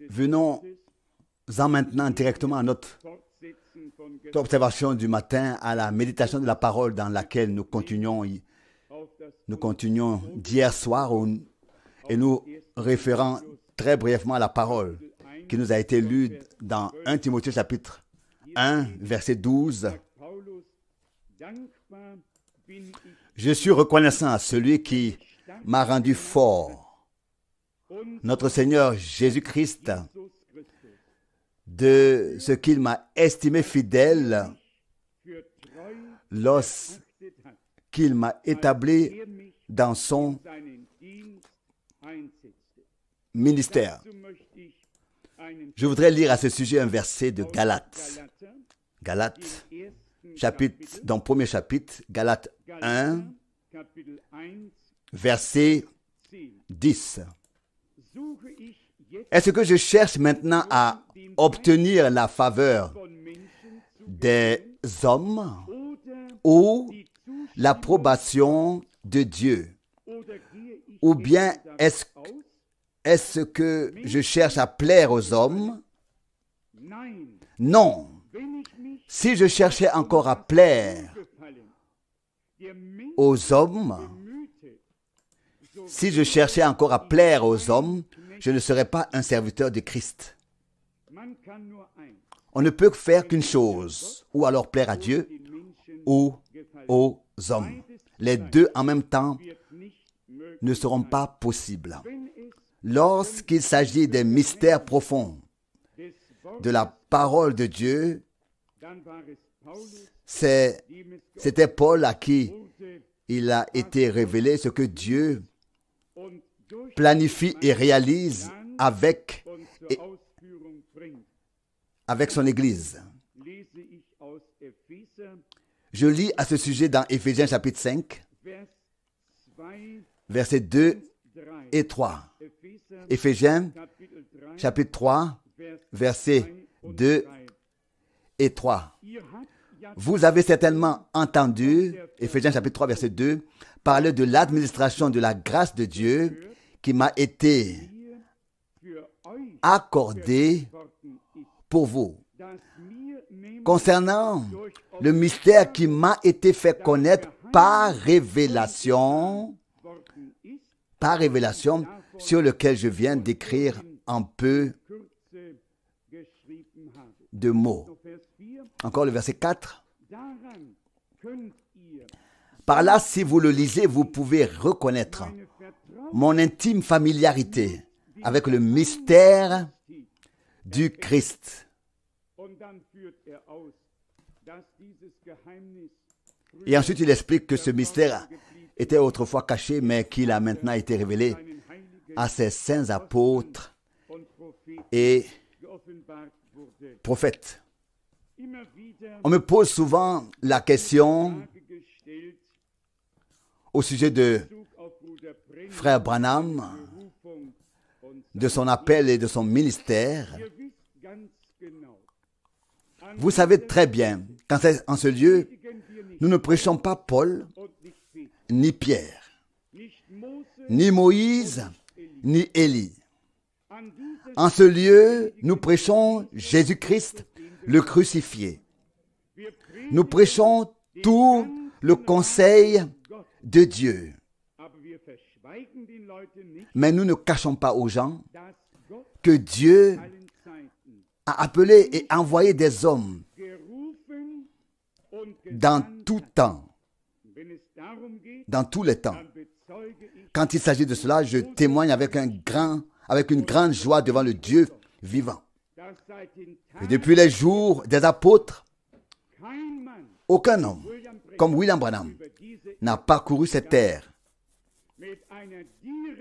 Venons-en maintenant directement à notre observation du matin, à la méditation de la parole dans laquelle nous continuons d'hier soir et nous référons très brièvement à la parole qui nous a été lue dans 1 Timothée chapitre 1, verset 12. Je suis reconnaissant à celui qui m'a rendu fort, notre Seigneur Jésus-Christ, de ce qu'il m'a estimé fidèle lorsqu'il m'a établi dans son ministère. Je voudrais lire à ce sujet un verset de Galates. Galates, dans le premier chapitre, Galates 1, verset 10. Est-ce que je cherche maintenant à obtenir la faveur des hommes ou l'approbation de Dieu? Ou bien est-ce que je cherche à plaire aux hommes? Non. Si je cherchais encore à plaire aux hommes, je ne serais pas un serviteur de Christ. On ne peut faire qu'une chose, ou alors plaire à Dieu ou aux hommes. Les deux en même temps ne seront pas possibles. Lorsqu'il s'agit des mystères profonds de la parole de Dieu, c'était Paul à qui il a été révélé ce que Dieu planifie et réalise avec son Église. Je lis à ce sujet dans Éphésiens chapitre 5, versets 2 et 3. Éphésiens chapitre 3, versets 2 et 3. Vous avez certainement entendu, Éphésiens chapitre 3, verset 2, parler de l'administration de la grâce de Dieu qui m'a été accordée pour vous. Concernant le mystère qui m'a été fait connaître par révélation, sur lequel je viens d'écrire un peu de mots. Encore le verset 4. Par là, si vous le lisez, vous pouvez reconnaître mon intime familiarité avec le mystère du Christ. Et ensuite, il explique que ce mystère était autrefois caché, mais qu'il a maintenant été révélé à ses saints apôtres et prophètes. On me pose souvent la question au sujet de frère Branham, de son appel et de son ministère. Vous savez très bien qu'en ce lieu, nous ne prêchons pas Paul, ni Pierre, ni Moïse, ni Élie. En ce lieu, nous prêchons Jésus-Christ, le crucifié. Nous prêchons tout le conseil de Dieu. Mais nous ne cachons pas aux gens que Dieu a appelé et envoyé des hommes dans tout temps, dans tous les temps. Quand il s'agit de cela, je témoigne avec une grande joie devant le Dieu vivant. Et depuis les jours des apôtres, aucun homme, comme William Branham, n'a parcouru cette terre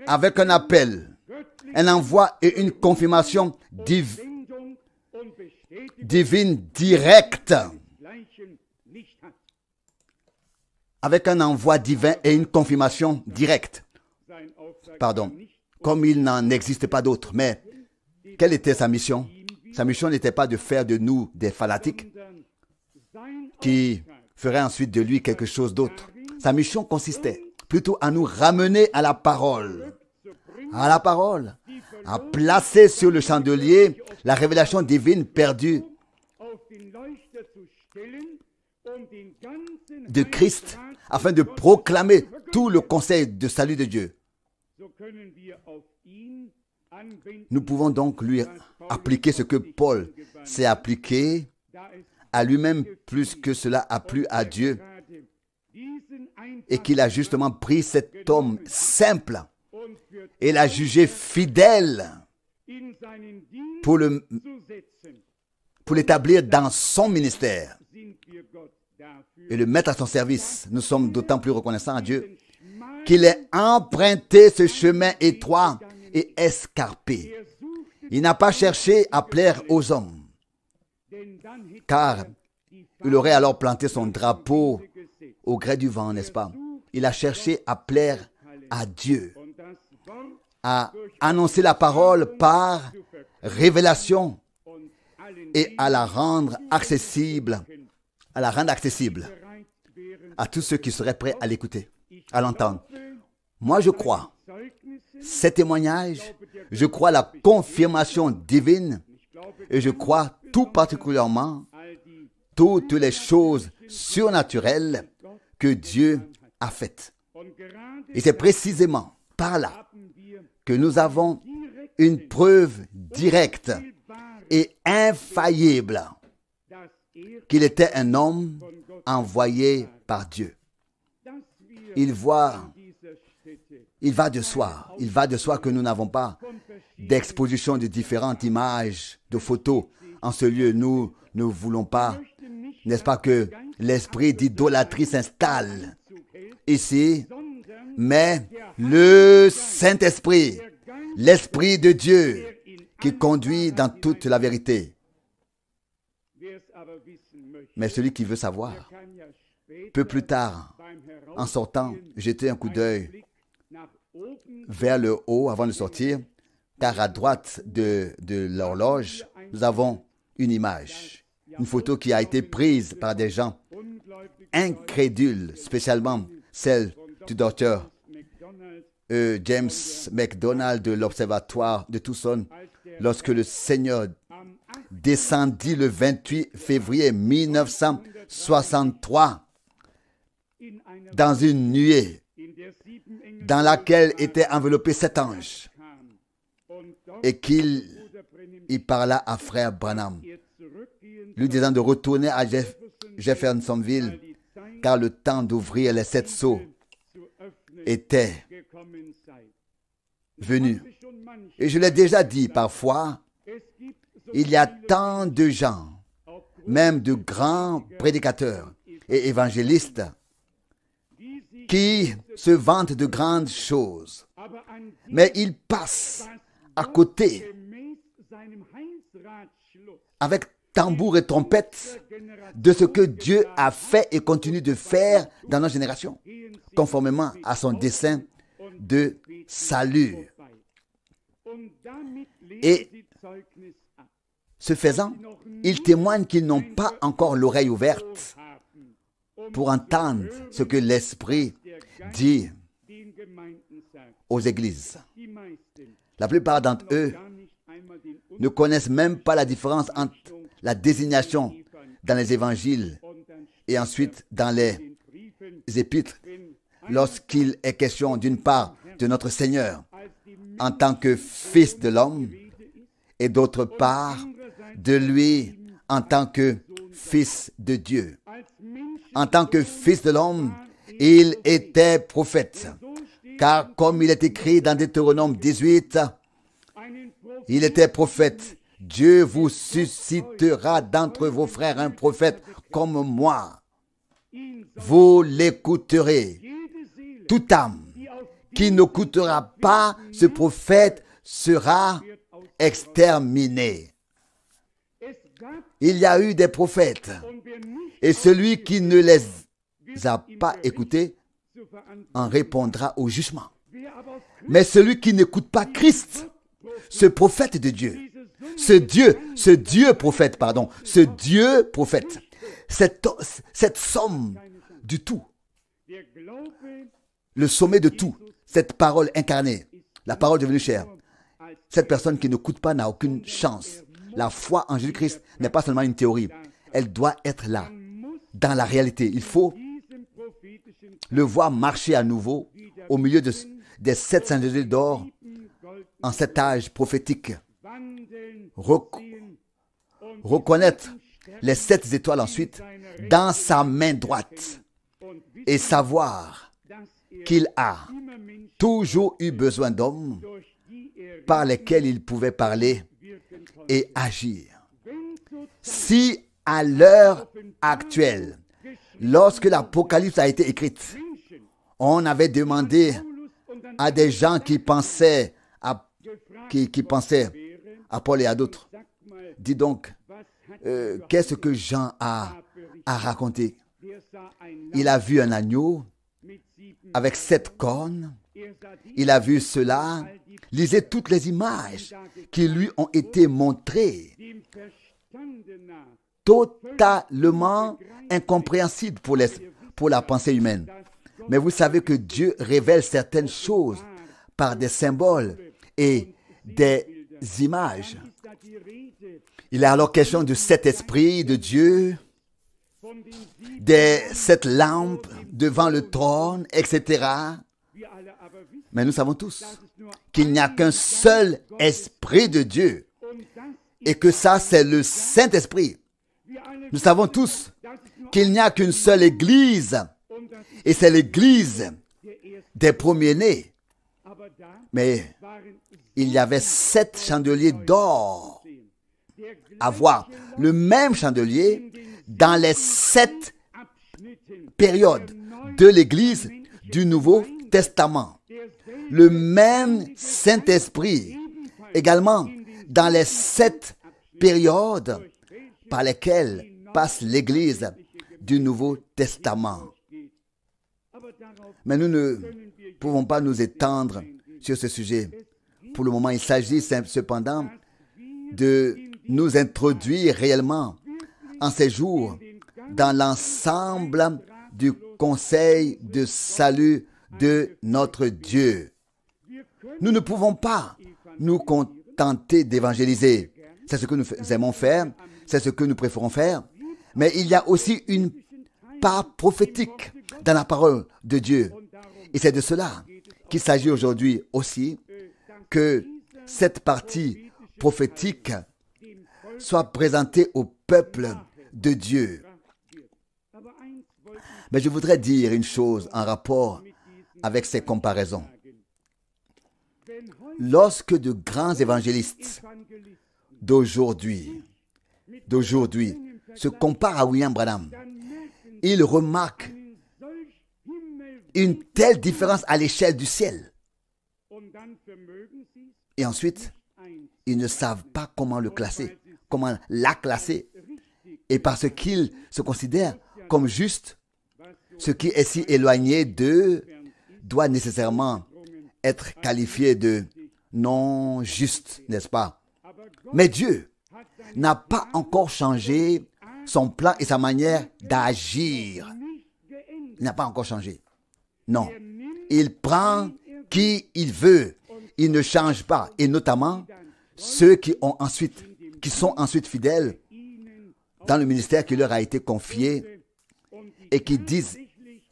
avec un appel, un envoi et une confirmation divine directe. Avec un envoi divin et une confirmation directe. Pardon, comme il n'en existe pas d'autre. Mais quelle était sa mission? Sa mission n'était pas de faire de nous des fanatiques qui feraient ensuite de lui quelque chose d'autre. Sa mission consistait, plutôt à nous ramener à la parole, à placer sur le chandelier la révélation divine perdue de Christ, afin de proclamer tout le conseil de salut de Dieu. Nous pouvons donc lui appliquer ce que Paul s'est appliqué à lui-même, plus que cela a plu à Dieu, et qu'il a justement pris cet homme simple et l'a jugé fidèle pour l'établir dans son ministère et le mettre à son service. Nous sommes d'autant plus reconnaissants à Dieu qu'il ait emprunté ce chemin étroit et escarpé. Il n'a pas cherché à plaire aux hommes, car il aurait alors planté son drapeau au gré du vent, n'est-ce pas? Il a cherché à plaire à Dieu, à annoncer la parole par révélation et à la rendre accessible, à tous ceux qui seraient prêts à l'écouter, à l'entendre. Moi, je crois ces témoignages, je crois la confirmation divine, et je crois tout particulièrement toutes les choses surnaturelles que Dieu a faites. Et c'est précisément par là que nous avons une preuve directe et infaillible qu'il était un homme envoyé par Dieu. Il va de soi que nous n'avons pas d'exposition de différentes images, de photos en ce lieu. Nous ne voulons pas, n'est-ce pas, que l'esprit d'idolâtrie s'installe ici, mais le Saint-Esprit, l'Esprit de Dieu qui conduit dans toute la vérité. Mais celui qui veut savoir peut plus tard, en sortant, jeter un coup d'œil vers le haut avant de sortir, car à droite de l'horloge, nous avons une image, une photo qui a été prise par des gens incrédules, spécialement celle du docteur James McDonald de l'Observatoire de Tucson, lorsque le Seigneur descendit le 28 février 1963 dans une nuée dans laquelle étaient enveloppés 7 anges, et qu'il parla à frère Branham, lui disant de retourner à Jeffersonville, car le temps d'ouvrir les 7 sceaux était venu. Et je l'ai déjà dit, parfois, il y a tant de gens, même de grands prédicateurs et évangélistes, qui se vantent de grandes choses, mais ils passent à côté avec tambour et trompette de ce que Dieu a fait et continue de faire dans notre génération, conformément à son dessein de salut. Et ce faisant, ils témoignent qu'ils n'ont pas encore l'oreille ouverte pour entendre ce que l'Esprit dit aux églises. La plupart d'entre eux ne connaissent même pas la différence entre la désignation dans les évangiles et ensuite dans les épîtres, lorsqu'il est question d'une part de notre Seigneur en tant que Fils de l'homme et d'autre part de lui en tant que Fils de Dieu. En tant que Fils de l'homme, il était prophète, car comme il est écrit dans Deutéronome 18, il était prophète. Dieu vous suscitera d'entre vos frères un prophète comme moi. Vous l'écouterez. Toute âme qui n'écoutera pas ce prophète sera exterminée. Il y a eu des prophètes, et celui qui ne les a pas écoutés en répondra au jugement. Mais celui qui n'écoute pas Christ, ce prophète de Dieu, ce Dieu prophète, cette somme du tout, le sommet de tout, cette parole incarnée, la parole devenue chair. Cette personne qui ne coûte pas n'a aucune chance. La foi en Jésus-Christ n'est pas seulement une théorie. Elle doit être là, dans la réalité. Il faut le voir marcher à nouveau au milieu des 7 chandeliers d'or en cet âge prophétique. Reconnaître les 7 étoiles ensuite dans sa main droite et savoir qu'il a toujours eu besoin d'hommes par lesquels il pouvait parler et agir. Si à l'heure actuelle, lorsque l'Apocalypse a été écrite, on avait demandé à des gens qui pensaient à Paul et à d'autres, dis donc, qu'est-ce que Jean a raconté? Il a vu un agneau avec 7 cornes. Il a vu cela. Lisez toutes les images qui lui ont été montrées. Totalement incompréhensible pour la pensée humaine. Mais vous savez que Dieu révèle certaines choses par des symboles et des images. Il est alors question de 7 esprits de Dieu, des 7 lampes devant le trône, etc. Mais nous savons tous qu'il n'y a qu'un seul esprit de Dieu et que ça, c'est le Saint-Esprit. Nous savons tous qu'il n'y a qu'une seule église et c'est l'église des premiers-nés. Mais il y avait 7 chandeliers d'or à voir. Le même chandelier dans les 7 périodes de l'église du Nouveau Testament. Le même Saint-Esprit également dans les 7 périodes par lesquelles passe l'église du Nouveau Testament. Mais nous ne pouvons pas nous étendre sur ce sujet. Pour le moment, il s'agit cependant de nous introduire réellement en ces jours dans l'ensemble du conseil de salut de notre Dieu. Nous ne pouvons pas nous contenter d'évangéliser. C'est ce que nous aimons faire, c'est ce que nous préférons faire. Mais il y a aussi une part prophétique dans la parole de Dieu. Et c'est de cela qu'il s'agit aujourd'hui aussi, que cette partie prophétique soit présentée au peuple de Dieu. Mais je voudrais dire une chose en rapport avec ces comparaisons. Lorsque de grands évangélistes d'aujourd'hui se comparent à William Branham, ils remarquent une telle différence à l'échelle du ciel. Et ensuite, ils ne savent pas comment le classer, comment la classer. Et parce qu'ils se considèrent comme juste, ce qui est si éloigné d'eux doit nécessairement être qualifié de non juste, n'est-ce pas? Mais Dieu n'a pas encore changé son plan et sa manière d'agir. Il n'a pas encore changé. Non. Il prend qui il veut. Il ne change pas. Et notamment ceux qui sont ensuite fidèles dans le ministère qui leur a été confié et qui disent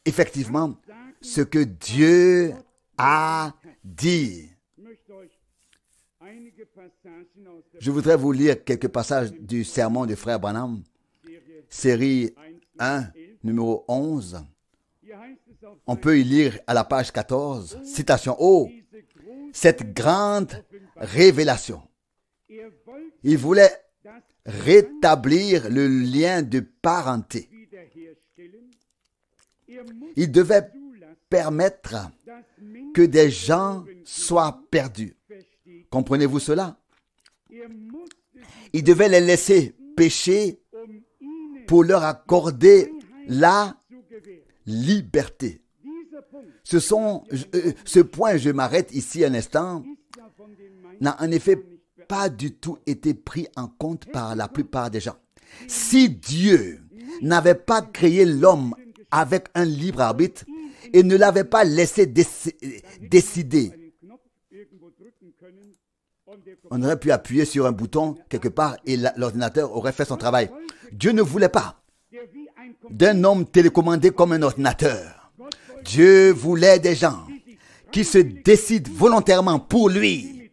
effectivement ce que Dieu a dit. Je voudrais vous lire quelques passages du sermon du frère Branham, série 1, numéro 11. On peut y lire à la page 14, citation, « Oh, cette grande révélation! Il voulait rétablir le lien de parenté. Il devait permettre que des gens soient perdus. Comprenez-vous cela? Il devait les laisser pécher pour leur accorder la liberté. Ce point, je m'arrête ici un instant, n'a en effet pas du tout été pris en compte par la plupart des gens. Si Dieu n'avait pas créé l'homme avec un libre arbitre, et ne l'avait pas laissé décider. On aurait pu appuyer sur un bouton quelque part et l'ordinateur aurait fait son travail. Dieu ne voulait pas d'un homme télécommandé comme un ordinateur. Dieu voulait des gens qui se décident volontairement pour lui,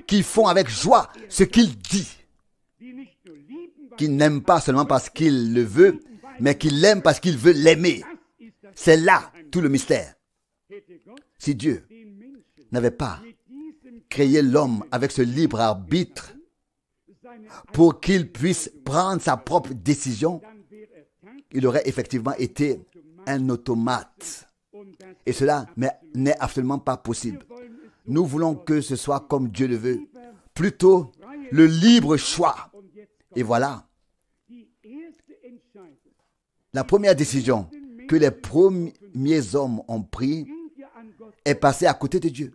qui font avec joie ce qu'il dit, qui n'aiment pas seulement parce qu'il le veut, mais qui l'aiment parce qu'il veut l'aimer. C'est là tout le mystère. Si Dieu n'avait pas créé l'homme avec ce libre arbitre pour qu'il puisse prendre sa propre décision, il aurait effectivement été un automate. Et cela n'est absolument pas possible. Nous voulons que ce soit comme Dieu le veut. Plutôt le libre choix. Et voilà. La première décision que les premiers hommes ont prise est passée à côté de Dieu.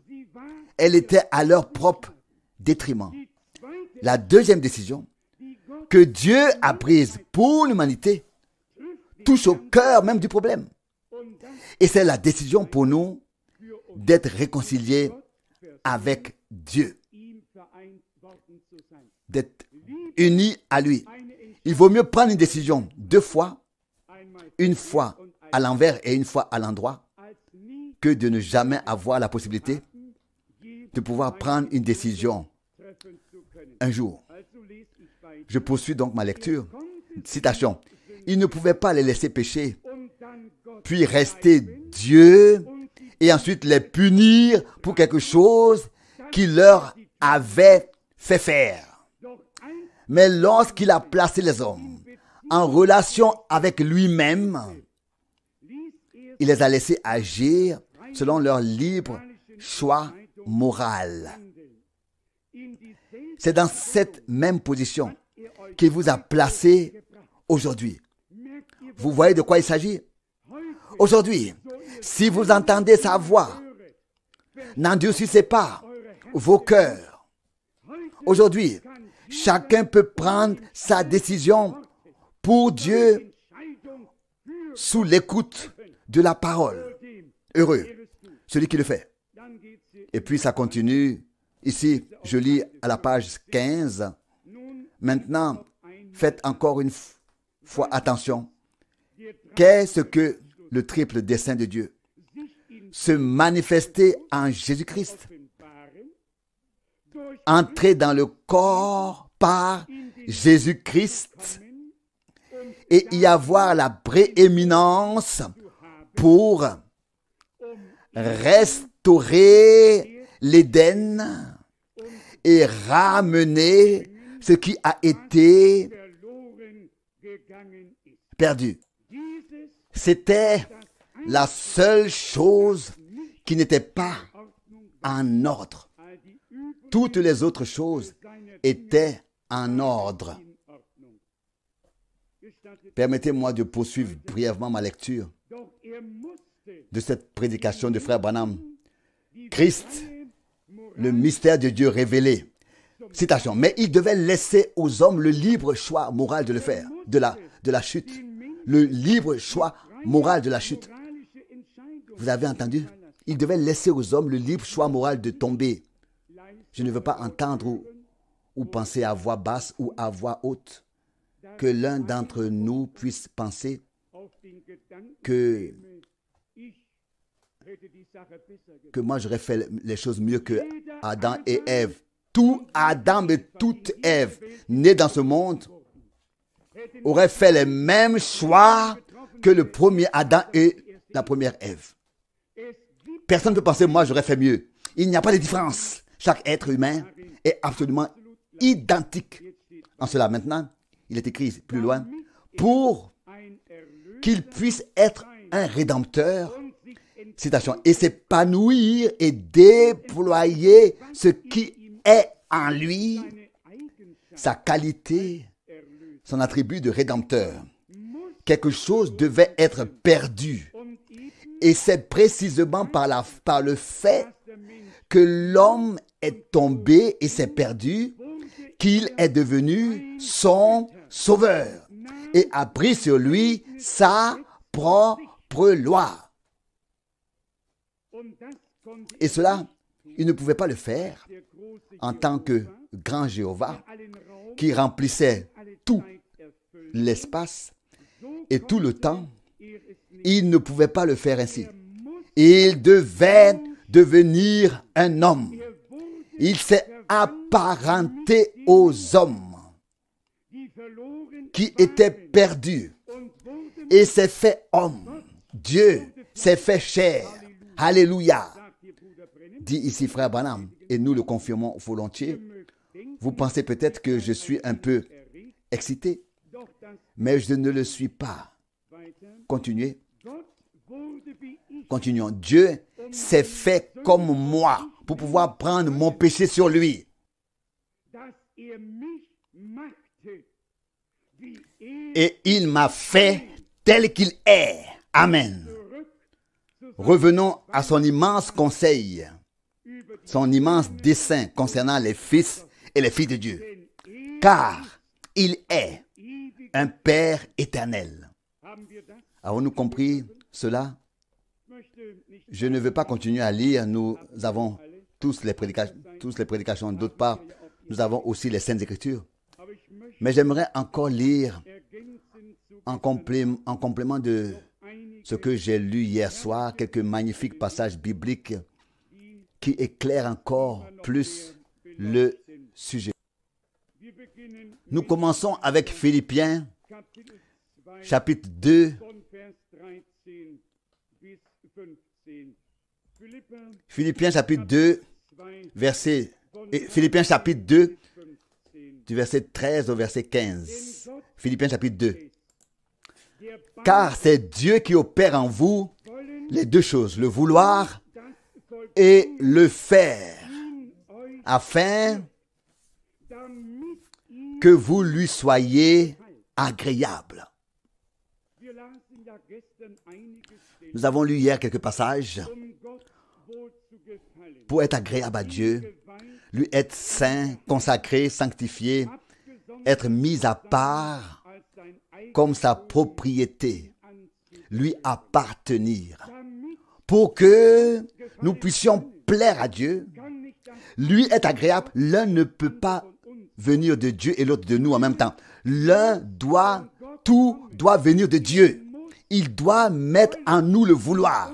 Elle était à leur propre détriment. La deuxième décision que Dieu a prise pour l'humanité touche au cœur même du problème. Et c'est la décision pour nous d'être réconciliés avec Dieu, d'être unis à lui. Il vaut mieux prendre une décision deux fois, une fois à l'envers et une fois à l'endroit, que de ne jamais avoir la possibilité de pouvoir prendre une décision un jour. Je poursuis donc ma lecture. Citation. Ils ne pouvaient pas les laisser pécher, puis rester Dieu et ensuite les punir pour quelque chose qu'il leur avait fait faire. Mais lorsqu'il a placé les hommes en relation avec lui-même, il les a laissés agir selon leur libre choix moral. C'est dans cette même position qu'il vous a placé aujourd'hui. Vous voyez de quoi il s'agit? Aujourd'hui, si vous entendez sa voix, n'endurcissez pas vos cœurs. Aujourd'hui, chacun peut prendre sa décision pour Dieu sous l'écoute de la parole. Heureux, celui qui le fait. Et puis ça continue. Ici, je lis à la page 15. Maintenant, faites encore une fois attention. Qu'est-ce que le triple dessein de Dieu? Se manifester en Jésus-Christ. Entrer dans le corps par Jésus-Christ et y avoir la prééminence pour restaurer l'Éden et ramener ce qui a été perdu. C'était la seule chose qui n'était pas en ordre. Toutes les autres choses étaient en ordre. Permettez-moi de poursuivre brièvement ma lecture de cette prédication de frère Branham. Christ, le mystère de Dieu révélé. Citation. Mais il devait laisser aux hommes le libre choix moral de le faire, de la chute. Le libre choix moral de la chute. Vous avez entendu? Il devait laisser aux hommes le libre choix moral de tomber. Je ne veux pas entendre ou penser à voix basse ou à voix haute. Que l'un d'entre nous puisse penser que moi j'aurais fait les choses mieux que Adam et Ève. Tout Adam et toute Ève nés dans ce monde auraient fait les mêmes choix que le premier Adam et la première Ève. Personne ne peut penser moi j'aurais fait mieux. Il n'y a pas de différence. Chaque être humain est absolument identique en cela. Maintenant, il est écrit plus loin, pour qu'il puisse être un rédempteur, citation, et s'épanouir et déployer ce qui est en lui, sa qualité, son attribut de rédempteur. Quelque chose devait être perdu. Et c'est précisément par le fait que l'homme est tombé et s'est perdu qu'il est devenu son sauveur et a pris sur lui sa propre loi. Et cela, il ne pouvait pas le faire en tant que grand Jéhovah qui remplissait tout l'espace et tout le temps. Il ne pouvait pas le faire ainsi. Il devait devenir un homme. Il s'est apparenté aux hommes qui étaient perdus et s'est fait homme. Dieu s'est fait chair. Alléluia. Dit ici frère Branham, et nous le confirmons volontiers. Vous pensez peut-être que je suis un peu excité, mais je ne le suis pas. Continuez. Continuons. Dieu s'est fait comme moi pour pouvoir prendre mon péché sur lui. Et il m'a fait tel qu'il est. Amen. Revenons à son immense conseil, son immense dessein concernant les fils et les filles de Dieu. Car il est un Père éternel. Avons-nous compris cela? Je ne veux pas continuer à lire. Nous avons tous les prédications. D'autre part, nous avons aussi les Saintes Écritures. Mais j'aimerais encore lire en complément de ce que j'ai lu hier soir, quelques magnifiques passages bibliques qui éclairent encore plus le sujet. Nous commençons avec Philippiens, chapitre 2. Philippiens chapitre 2, Philippiens chapitre 2, du verset 13 au verset 15. Philippiens chapitre 2. Car c'est Dieu qui opère en vous les deux choses, le vouloir et le faire, afin que vous lui soyez agréable. Nous avons lu hier quelques passages pour être agréable à Dieu, lui être saint, consacré, sanctifié, être mis à part comme sa propriété, lui appartenir, pour que nous puissions plaire à Dieu, lui être agréable. L'un ne peut pas venir de Dieu et l'autre de nous en même temps. Tout doit venir de Dieu. Il doit mettre en nous le vouloir.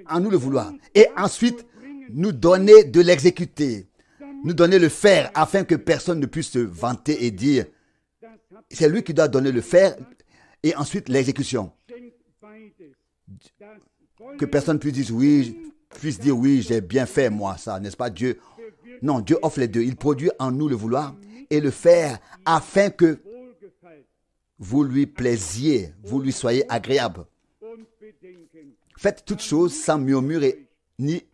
En nous le vouloir. Et ensuite, nous donner de l'exécuter. Nous donner le faire afin que personne ne puisse se vanter et dire c'est lui qui doit donner le faire et ensuite l'exécution. Que personne puisse dire oui, j'ai bien fait moi ça, n'est-ce pas Dieu? Non, Dieu offre les deux. Il produit en nous le vouloir et le faire afin que vous lui plaisiez, vous lui soyez agréable. Faites toutes choses sans murmure ni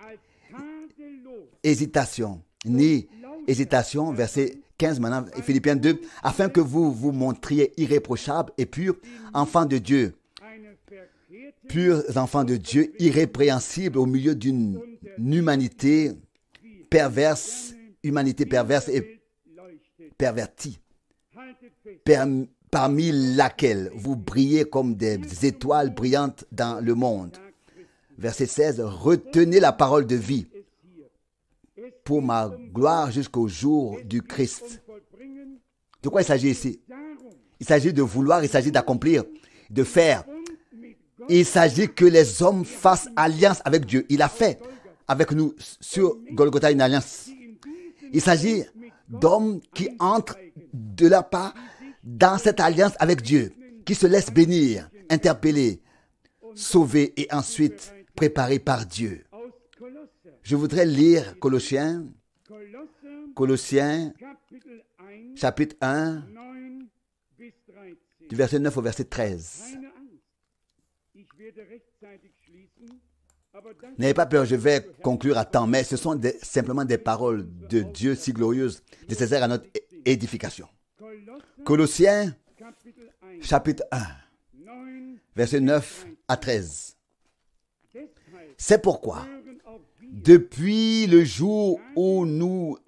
hésitation. Verset 15 maintenant, Philippiens 2, afin que vous vous montriez irréprochables et purs, enfants de Dieu. Purs enfants de Dieu, irrépréhensibles au milieu d'une humanité perverse et pervertie, parmi laquelle vous brillez comme des étoiles brillantes dans le monde. Verset 16, retenez la parole de vie pour ma gloire jusqu'au jour du Christ. De quoi il s'agit ici? Il s'agit de vouloir, il s'agit d'accomplir, de faire. Il s'agit que les hommes fassent alliance avec Dieu. Il a fait avec nous sur Golgotha une alliance. Il s'agit d'hommes qui entrent de leur part dans cette alliance avec Dieu, qui se laissent bénir, interpeller, sauver et ensuite préparés par Dieu. Je voudrais lire Colossiens chapitre 1, du verset 9 au verset 13. N'ayez pas peur, je vais conclure à temps, mais ce sont simplement des paroles de Dieu si glorieuses, nécessaires à notre édification. Colossiens chapitre 1, verset 9 à 13. C'est pourquoi, depuis le jour où nous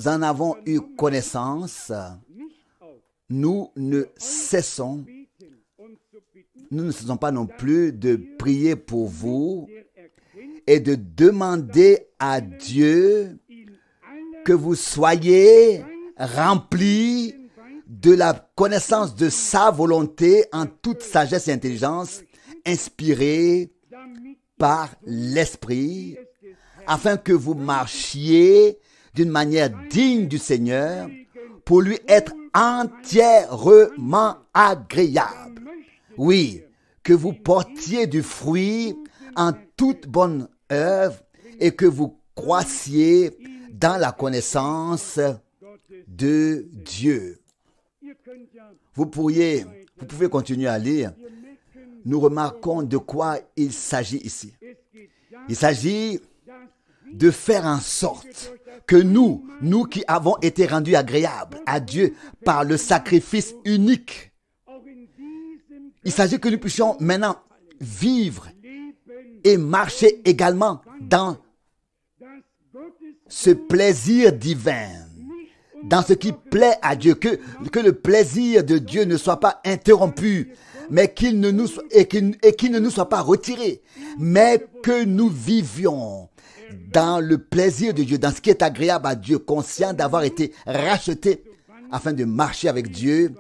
en avons eu connaissance, nous ne cessons pas non plus de prier pour vous est de demander à Dieu que vous soyez remplis de la connaissance de sa volonté en toute sagesse et intelligence, inspirée par l'Esprit, afin que vous marchiez d'une manière digne du Seigneur, pour lui être entièrement agréable. Oui, que vous portiez du fruit en toute bonne œuvre et que vous croissiez dans la connaissance de Dieu. Vous pouvez continuer à lire. Nous remarquons de quoi il s'agit ici. Il s'agit de faire en sorte que nous qui avons été rendus agréables à Dieu par le sacrifice unique, il s'agit que nous puissions maintenant vivre et marcher également dans ce plaisir divin, dans ce qui plaît à Dieu, que le plaisir de Dieu ne soit pas interrompu, mais qu'il ne nous soit pas retiré, mais que nous vivions dans le plaisir de Dieu, dans ce qui est agréable à Dieu, conscient d'avoir été racheté afin de marcher avec Dieu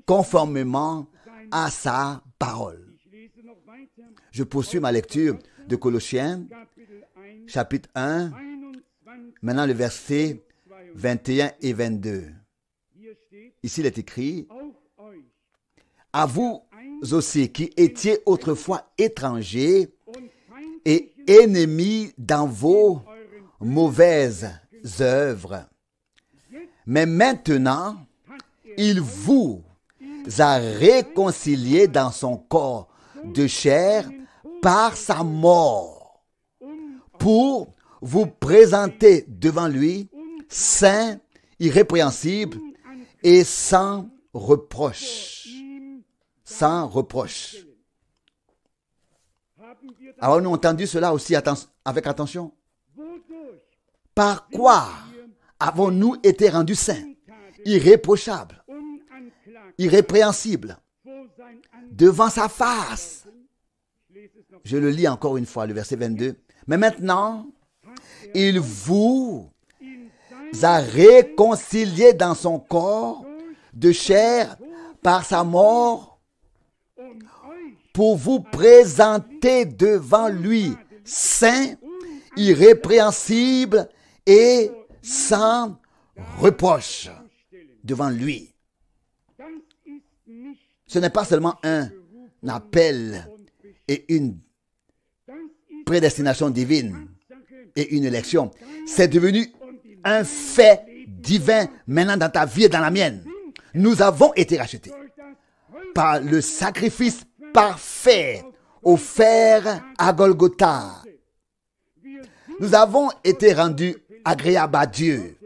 conformément à sa parole. Je poursuis ma lecture de Colossiens, chapitre 1, maintenant le verset 21 et 22. Ici, il est écrit, « À vous aussi qui étiez autrefois étrangers et ennemis dans vos mauvaises œuvres, mais maintenant, il vous a réconciliés dans son corps de chair par sa mort, pour vous présenter devant lui saint, irrépréhensible et sans reproche. Sans reproche. » Avons-nous entendu cela aussi avec attention? Par quoi avons-nous été rendus saints, irréprochables, irrépréhensibles, devant sa face? Je le lis encore une fois, le verset 22. « Mais maintenant, il vous a réconciliés dans son corps de chair par sa mort, pour vous présenter devant lui saint, irrépréhensible et sans reproche devant lui. » Ce n'est pas seulement un appel et une prédestination divine et une élection. C'est devenu un fait divin maintenant dans ta vie et dans la mienne. Nous avons été rachetés par le sacrifice parfait offert à Golgotha. Nous avons été rendus agréables à Dieu.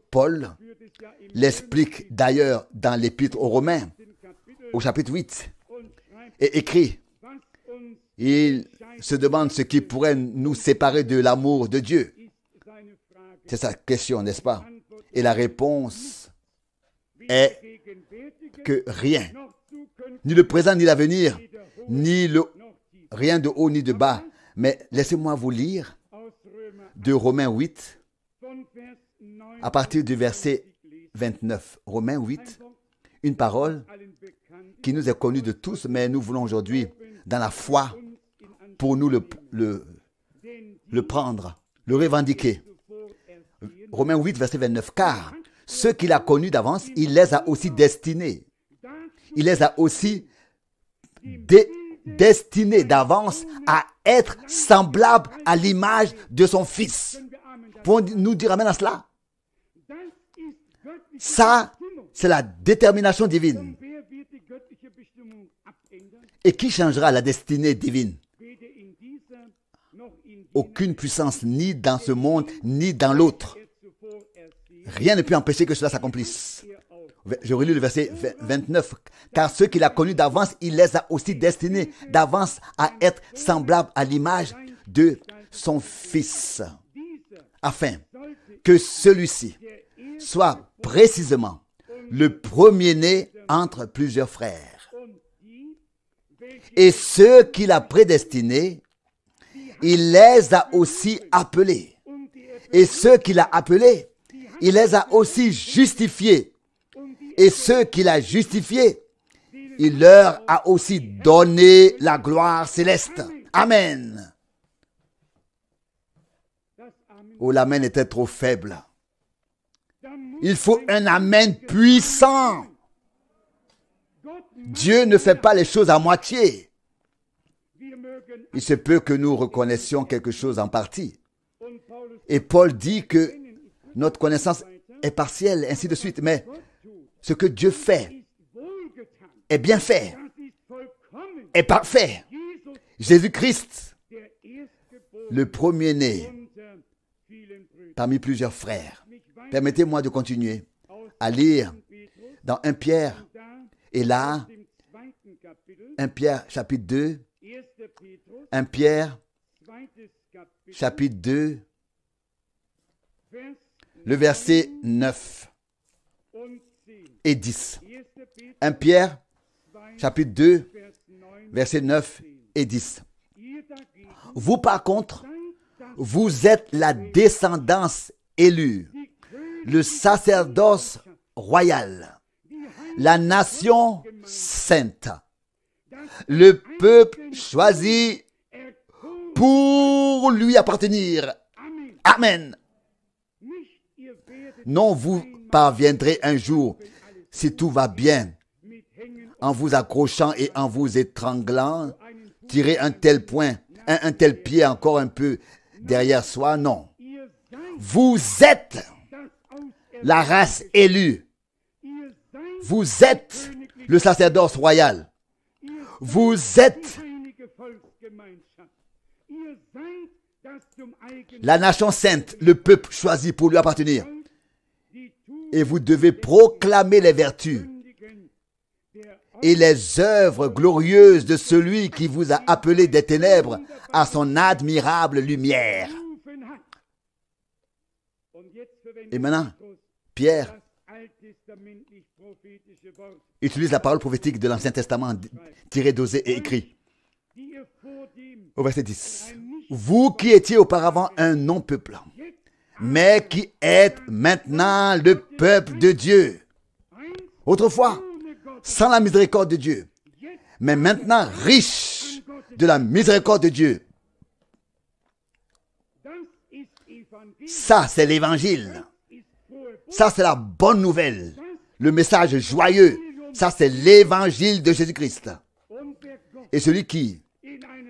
Paul l'explique d'ailleurs dans l'Épître aux Romains, au chapitre 8, et écrit, il se demande ce qui pourrait nous séparer de l'amour de Dieu. C'est sa question, n'est-ce pas? Et la réponse est que rien, ni le présent, ni l'avenir, rien de haut, ni de bas. Mais laissez-moi vous lire de Romains 8, à partir du verset 29. Romains 8, une parole qui nous est connue de tous, mais nous voulons aujourd'hui, dans la foi, pour nous le prendre, le revendiquer. Romains 8, verset 29. « Car ceux qu'il a connus d'avance, il les a aussi destinés. Il les a aussi destinés d'avance à être semblables à l'image de son Fils. » Pouvons-nous dire amen à cela? Ça, c'est la détermination divine. Et qui changera la destinée divine? Aucune puissance, ni dans ce monde, ni dans l'autre. Rien ne peut empêcher que cela s'accomplisse. Je relis le verset 29. « Car ceux qu'il a connus d'avance, il les a aussi destinés d'avance à être semblables à l'image de son Fils, afin que celui-ci soit précisément le premier-né entre plusieurs frères. Et ceux qu'il a prédestinés, il les a aussi appelés. Et ceux qu'il a appelés, il les a aussi justifiés. Et ceux qu'il a justifiés, il leur a aussi donné la gloire céleste. Amen. Oh, l'amen était trop faible. Il faut un amen puissant. Dieu ne fait pas les choses à moitié. Il se peut que nous reconnaissions quelque chose en partie. Et Paul dit que notre connaissance est partielle, ainsi de suite. Mais ce que Dieu fait est bien fait, est parfait. Jésus-Christ, le premier-né parmi plusieurs frères. Permettez-moi de continuer à lire dans 1 Pierre. Et là, 1 Pierre chapitre 2, 1 Pierre chapitre 2, le verset 9 et 10. 1 Pierre chapitre 2, verset 9 et 10. Vous par contre, vous êtes la descendance élue, le sacerdoce royal, la nation sainte, le peuple choisi pour lui appartenir. Amen. Non, vous parviendrez un jour, si tout va bien, en vous accrochant et en vous étranglant, tirer un tel point, un tel pied encore un peu derrière soi. Non. Vous êtes la race élue. Vous êtes le sacerdoce royal. Vous êtes la nation sainte, le peuple choisi pour lui appartenir. Et vous devez proclamer les vertus et les œuvres glorieuses de celui qui vous a appelé des ténèbres à son admirable lumière. Et maintenant, Pierre utilise la parole prophétique de l'Ancien Testament tirée d'Osée et écrit au verset 10. Vous qui étiez auparavant un non-peuple, mais qui êtes maintenant le peuple de Dieu. Autrefois, sans la miséricorde de Dieu, mais maintenant riche de la miséricorde de Dieu. Ça, c'est l'évangile. Ça, c'est la bonne nouvelle. Le message joyeux. Ça, c'est l'évangile de Jésus-Christ. Et celui qui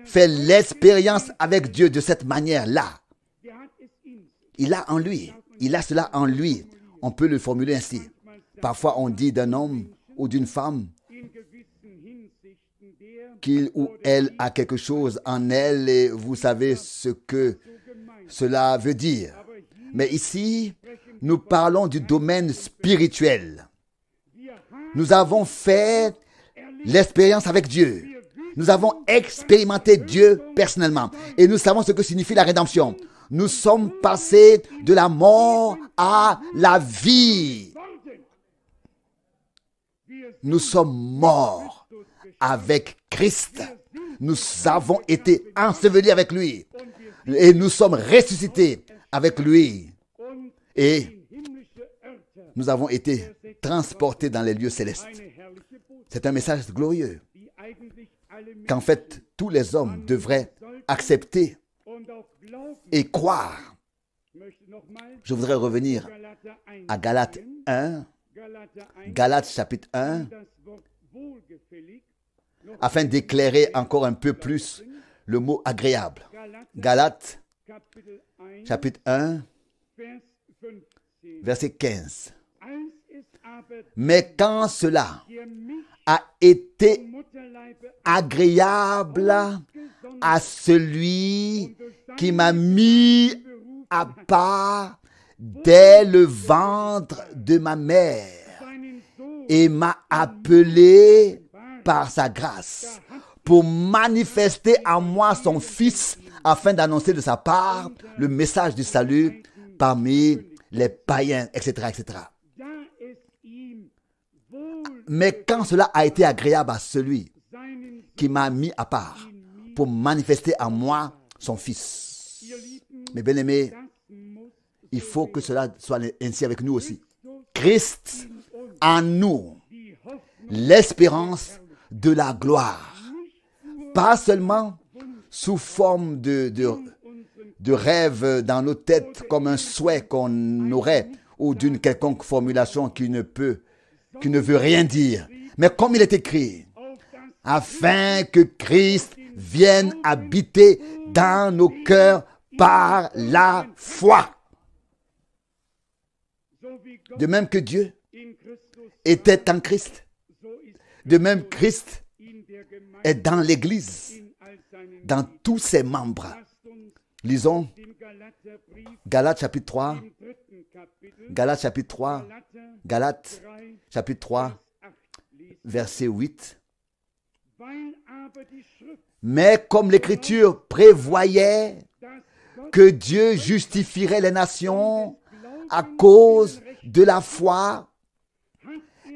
fait l'expérience avec Dieu de cette manière-là, il a en lui. Il a cela en lui. On peut le formuler ainsi. Parfois, on dit d'un homme ou d'une femme qu'il ou elle a quelque chose en elle et vous savez ce que cela veut dire. Mais ici, nous parlons du domaine spirituel. Nous avons fait l'expérience avec Dieu. Nous avons expérimenté Dieu personnellement. Et nous savons ce que signifie la rédemption. Nous sommes passés de la mort à la vie. Nous sommes morts avec Christ. Nous avons été ensevelis avec lui. Et nous sommes ressuscités avec lui. Et nous avons été transportés dans les lieux célestes. C'est un message glorieux qu'en fait tous les hommes devraient accepter et croire. Je voudrais revenir à Galates 1, Galates chapitre 1, afin d'éclairer encore un peu plus le mot agréable. Galates chapitre 1, verset 15. Mais quand cela a été agréable à celui qui m'a mis à part dès le ventre de ma mère et m'a appelé par sa grâce pour manifester en moi son Fils afin d'annoncer de sa part le message du salut parmi les païens, etc., etc. Mais quand cela a été agréable à celui qui m'a mis à part pour manifester en moi son Fils. Mes bien-aimés, il faut que cela soit ainsi avec nous aussi. Christ en nous, l'espérance de la gloire. Pas seulement sous forme de rêve dans nos têtes, comme un souhait qu'on aurait, ou d'une quelconque formulation qui ne veut rien dire. Mais comme il est écrit, afin que Christ vienne habiter dans nos cœurs par la foi. De même que Dieu était en Christ, de même Christ est dans l'Église, dans tous ses membres. Lisons Galates chapitre 3, Galates chapitre 3, Galates chapitre 3, verset 8. Mais comme l'Écriture prévoyait que Dieu justifierait les nations à cause de la foi,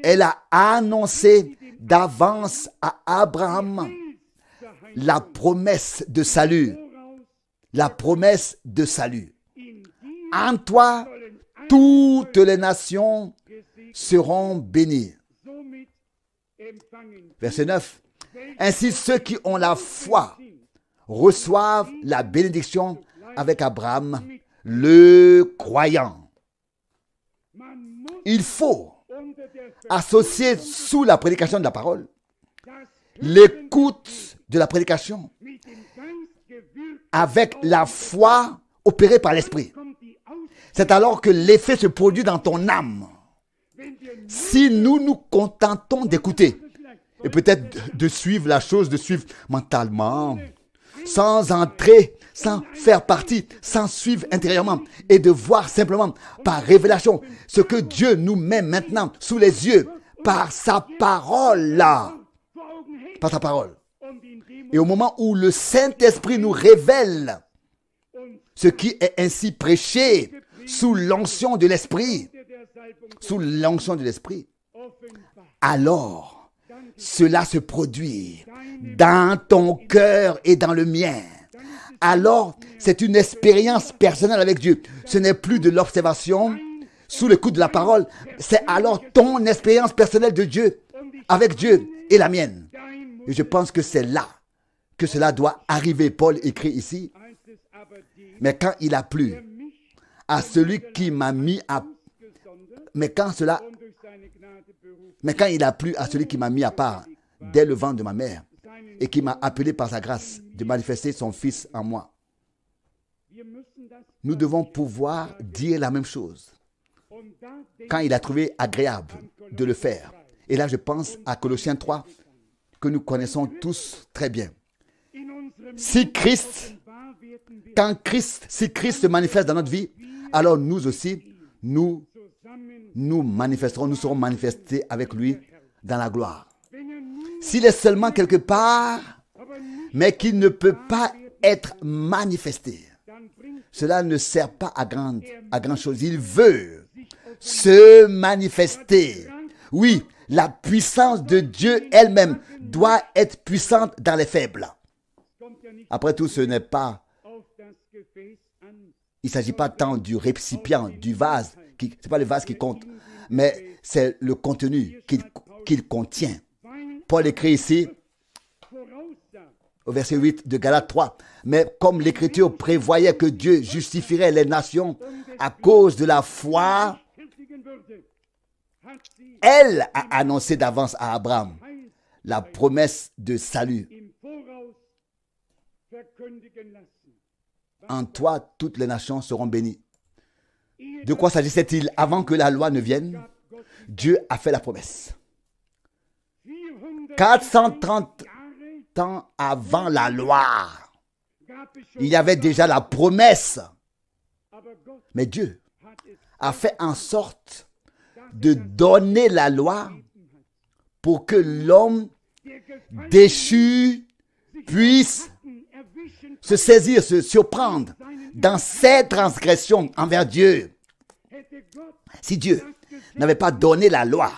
elle a annoncé d'avance à Abraham la promesse de salut. La promesse de salut. En toi, toutes les nations seront bénies. Verset 9. Ainsi, ceux qui ont la foi reçoivent la bénédiction avec Abraham, le croyant. Il faut associer sous la prédication de la parole l'écoute de la prédication avec la foi opérée par l'Esprit. C'est alors que l'effet se produit dans ton âme. Si nous nous contentons d'écouter, et peut-être de suivre la chose, de suivre mentalement, sans entrer, sans faire partie, sans suivre intérieurement, et de voir simplement par révélation ce que Dieu nous met maintenant sous les yeux par sa parole là. Par sa parole. Et au moment où le Saint-Esprit nous révèle ce qui est ainsi prêché sous l'onction de l'Esprit, alors cela se produit dans ton cœur et dans le mien. Alors, c'est une expérience personnelle avec Dieu. Ce n'est plus de l'observation sous le coup de la parole. C'est alors ton expérience personnelle de Dieu, avec Dieu et la mienne. Et je pense que c'est là que cela doit arriver. Paul écrit ici. Mais quand il a plu à celui qui m'a mis à... Mais quand il a plu à celui qui m'a mis à part dès le ventre de ma mère et qui m'a appelé par sa grâce de manifester son Fils en moi, nous devons pouvoir dire la même chose quand il a trouvé agréable de le faire. Et là, je pense à Colossiens 3, que nous connaissons tous très bien. Si Christ se manifeste dans notre vie, alors nous aussi, nous manifesterons, nous serons manifestés avec lui dans la gloire. S'il est seulement quelque part, mais qu'il ne peut pas être manifesté, cela ne sert pas à grand chose. Il veut se manifester. Oui, la puissance de Dieu elle-même doit être puissante dans les faibles. Après tout, il ne s'agit pas tant du récipient, du vase, ce n'est pas le vase qui compte, mais c'est le contenu qu'il contient. Paul écrit ici, au verset 8 de Galates 3, mais comme l'Écriture prévoyait que Dieu justifierait les nations à cause de la foi, elle a annoncé d'avance à Abraham la promesse de salut. En toi, toutes les nations seront bénies. De quoi s'agissait-il? Avant que la loi ne vienne, Dieu a fait la promesse. 430 ans avant la loi, il y avait déjà la promesse. Mais Dieu a fait en sorte de donner la loi pour que l'homme déchu puisse se saisir, se surprendre dans ses transgressions envers Dieu. Si Dieu n'avait pas donné la loi,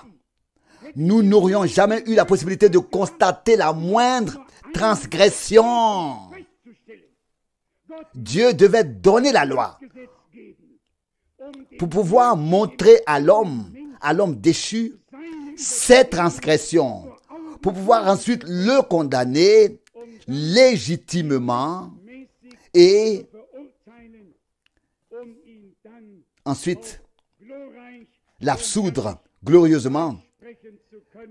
nous n'aurions jamais eu la possibilité de constater la moindre transgression. Dieu devait donner la loi pour pouvoir montrer à l'homme déchu, ses transgressions, pour pouvoir ensuite le condamner légitimement et ensuite l'absoudre glorieusement,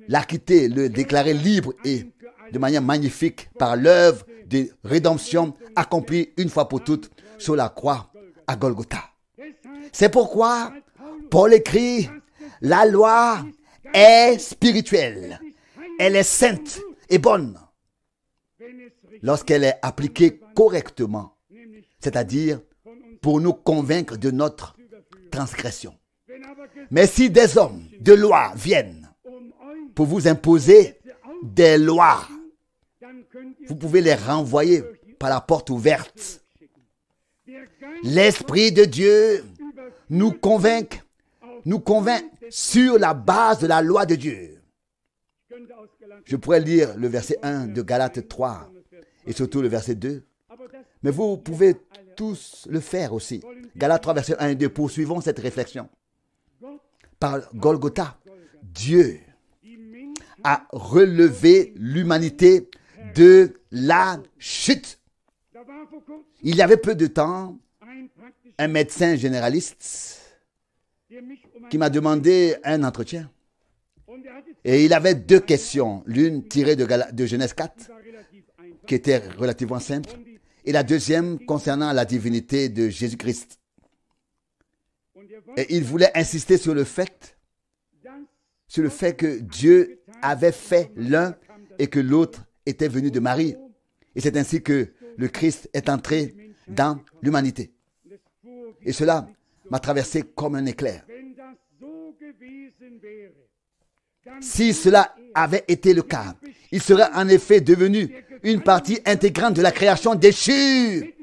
l'acquitter, le déclarer libre et de manière magnifique par l'œuvre de rédemption accomplie une fois pour toutes sur la croix à Golgotha. C'est pourquoi Paul écrit, la loi est spirituelle, elle est sainte et bonne lorsqu'elle est appliquée correctement, c'est-à-dire pour nous convaincre de notre transgression. Mais si des hommes de loi viennent pour vous imposer des lois, vous pouvez les renvoyer par la porte ouverte. L'Esprit de Dieu nous convainc sur la base de la loi de Dieu. Je pourrais lire le verset 1 de Galates 3 et surtout le verset 2. Mais vous pouvez tous le faire aussi. Galates 3, verset 1 et 2. Poursuivons cette réflexion. Par Golgotha, Dieu a relevé l'humanité de la chute. Il y avait peu de temps, un médecin généraliste qui m'a demandé un entretien. Et il avait deux questions. L'une tirée de Genèse 4, qui était relativement simple, et la deuxième concernant la divinité de Jésus-Christ. Et il voulait insister sur le fait que Dieu avait fait l'un et que l'autre était venu de Marie. Et c'est ainsi que le Christ est entré dans l'humanité. Et cela m'a traversé comme un éclair. Si cela avait été le cas, il serait en effet devenu une partie intégrante de la création déchue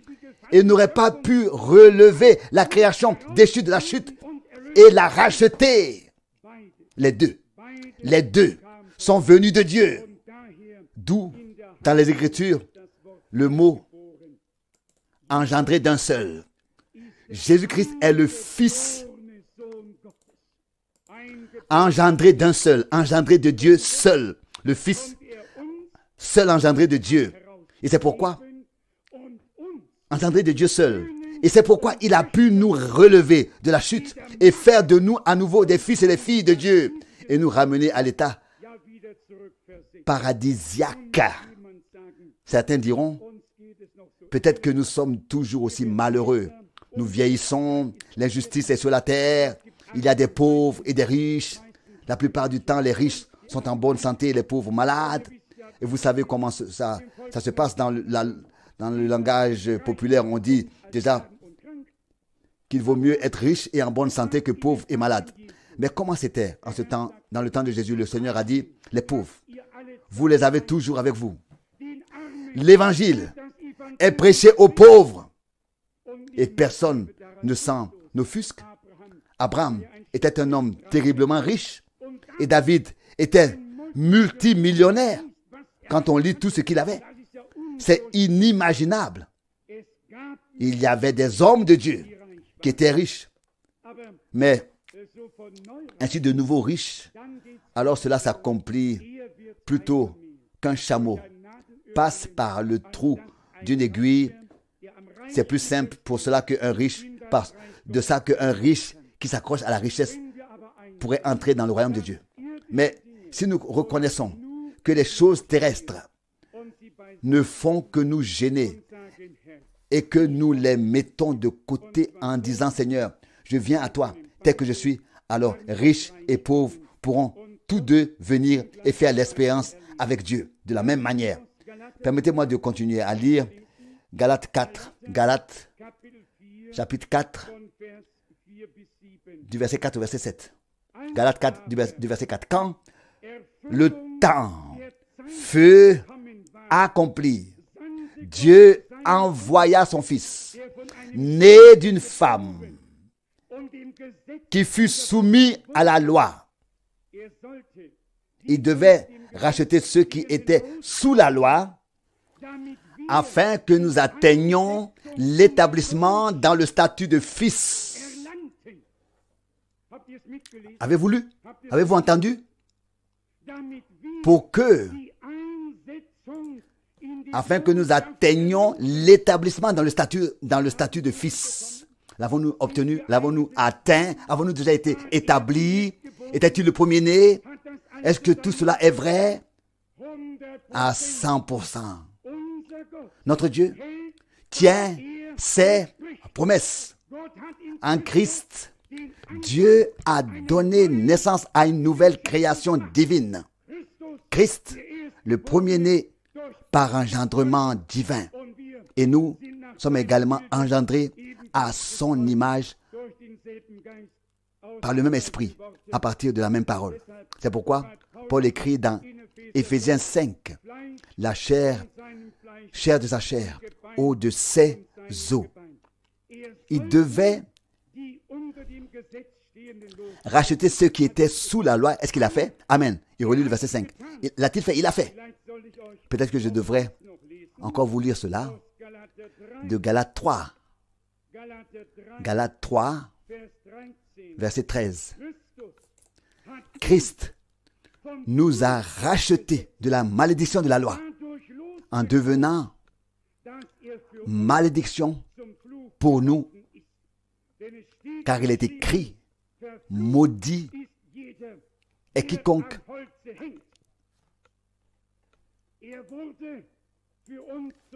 et n'aurait pas pu relever la création déchue de la chute et la racheter. Les deux sont venus de Dieu. D'où, dans les Écritures, le mot engendré d'un seul. Jésus-Christ est le Fils engendré d'un seul, engendré de Dieu seul. Le Fils seul engendré de Dieu. Et c'est pourquoi, engendré de Dieu seul. Et c'est pourquoi il a pu nous relever de la chute et faire de nous à nouveau des fils et des filles de Dieu et nous ramener à l'état paradisiaque. Certains diront, peut-être que nous sommes toujours aussi malheureux. Nous vieillissons, l'injustice est sur la terre, il y a des pauvres et des riches. La plupart du temps, les riches sont en bonne santé et les pauvres malades. Et vous savez comment ça se passe dans le langage populaire. On dit déjà qu'il vaut mieux être riche et en bonne santé que pauvre et malade. Mais comment c'était en ce temps, dans le temps de Jésus? Le Seigneur a dit, les pauvres, vous les avez toujours avec vous. L'évangile est prêché aux pauvres et personne ne s'en offusque. Abraham était un homme terriblement riche et David était multimillionnaire. Quand on lit tout ce qu'il avait, c'est inimaginable. Il y avait des hommes de Dieu qui étaient riches, mais ainsi de nouveaux riches, alors cela s'accomplit plutôt qu'un chameau passe par le trou d'une aiguille. C'est plus simple pour cela qu'un riche passe. De ça qu'un riche qui s'accroche à la richesse pourrait entrer dans le royaume de Dieu. Mais si nous reconnaissons que les choses terrestres ne font que nous gêner et que nous les mettons de côté en disant, Seigneur, je viens à toi tel que je suis, alors riches et pauvres pourront tous deux venir et faire l'expérience avec Dieu de la même manière. Permettez-moi de continuer à lire Galates 4, Galates chapitre 4, du verset 4 au verset 7. Galates 4, du verset 4. Quand le temps fut accompli, Dieu envoya son Fils, né d'une femme, qui fut soumis à la loi. Il devait racheter ceux qui étaient sous la loi, afin que nous atteignions l'établissement dans le statut de fils. Avez-vous lu? Avez-vous entendu? Pour que, afin que nous atteignions l'établissement dans le statut de fils. L'avons-nous obtenu? L'avons-nous atteint? Avons-nous déjà été établis? Était-il le premier-né? Est-ce que tout cela est vrai? À 100%. Notre Dieu tient ses promesses. En Christ, Dieu a donné naissance à une nouvelle création divine. Christ, le premier-né par engendrement divin. Et nous sommes également engendrés à son image par le même esprit, à partir de la même parole. C'est pourquoi Paul écrit dans Éphésiens 5, la chair de sa chair, eau de ses os. Il devait racheter ceux qui étaient sous la loi. Est-ce qu'il a fait? Amen. Il relit le verset 5. L'a-t-il fait? Il a fait. Peut-être que je devrais encore vous lire cela de Galates 3. Galates 3, verset 13. Christ nous a rachetés de la malédiction de la loi en devenant malédiction pour nous, car il est écrit, maudit est quiconque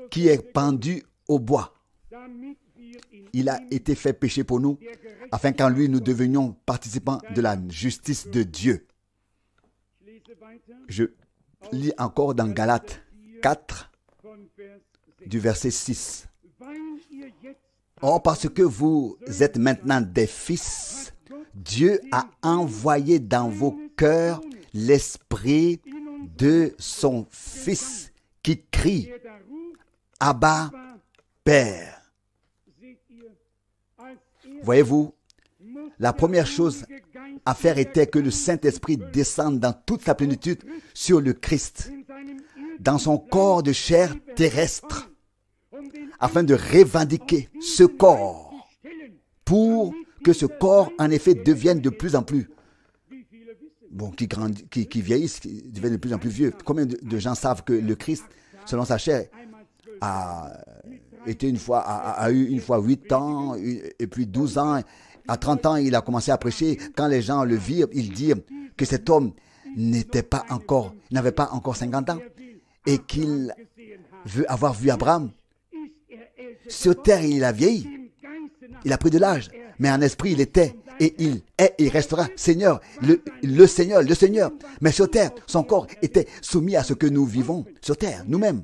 qui est pendu au bois. Il a été fait péché pour nous, afin qu'en lui nous devenions participants de la justice de Dieu. Je lis encore dans Galates 4, du verset 6. Or, parce que vous êtes maintenant des fils, Dieu a envoyé dans vos cœurs l'esprit de son Fils qui crie, Abba, Père. Voyez-vous, la première chose à faire était que le Saint-Esprit descende dans toute sa plénitude sur le Christ, dans son corps de chair terrestre, afin de revendiquer ce corps, pour que ce corps, en effet, devienne de plus en plus, qui vieillisse, qui devienne de plus en plus vieux. Combien de gens savent que le Christ, selon sa chair, a eu une fois 8 ans, et puis 12 ans, à 30 ans, il a commencé à prêcher. Quand les gens le virent, ils dirent que cet homme n'avait pas encore 50 ans et qu'il veut avoir vu Abraham. Sur terre, il a vieilli. Il a pris de l'âge. Mais en esprit, il était et il est et il restera Seigneur, le Seigneur. Mais sur terre, son corps était soumis à ce que nous vivons sur terre, nous-mêmes.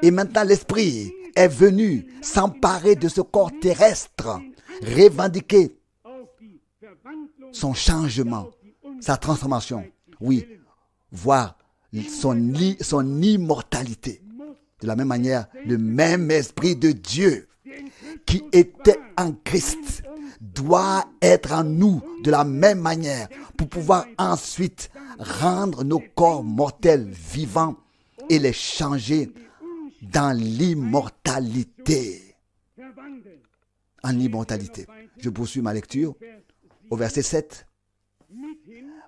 Et maintenant, l'esprit est venu s'emparer de ce corps terrestre, revendiquer son changement, sa transformation. Oui, voir son immortalité. De la même manière, le même esprit de Dieu qui était en Christ doit être en nous de la même manière pour pouvoir ensuite rendre nos corps mortels vivants et les changer dans l'immortalité. En l'immortalité. Je poursuis ma lecture au verset 7.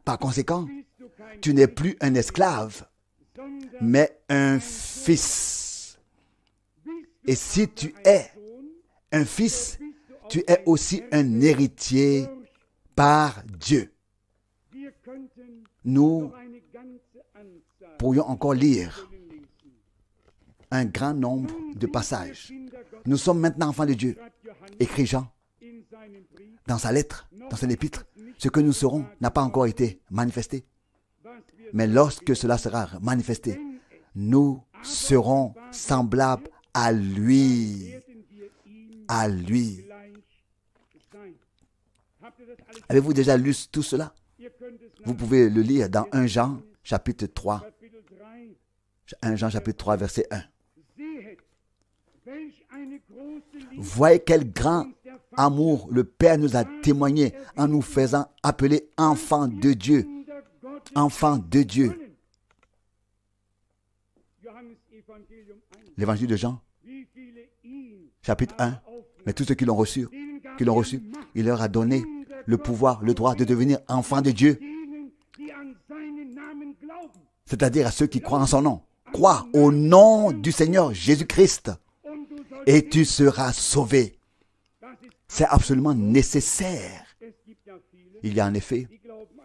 Par conséquent, tu n'es plus un esclave, mais un fils. Et si tu es un fils, tu es aussi un héritier par Dieu. Nous pourrions encore lire un grand nombre de passages. Nous sommes maintenant enfants de Dieu, écrit Jean dans sa lettre, dans son épître. Ce que nous serons n'a pas encore été manifesté. Mais lorsque cela sera manifesté, nous serons semblables à lui. À lui. Avez-vous déjà lu tout cela? Vous pouvez le lire dans 1 Jean, chapitre 3. 1 Jean, chapitre 3, verset 1. Voyez quel grand amour le Père nous a témoigné en nous faisant appeler enfants de Dieu. Enfants de Dieu. L'évangile de Jean, chapitre 1. Mais tous ceux qui l'ont reçu, il leur a donné le pouvoir, le droit de devenir enfants de Dieu. C'est-à-dire à ceux qui croient en son nom. Crois au nom du Seigneur Jésus-Christ et tu seras sauvé. C'est absolument nécessaire. Il y a en effet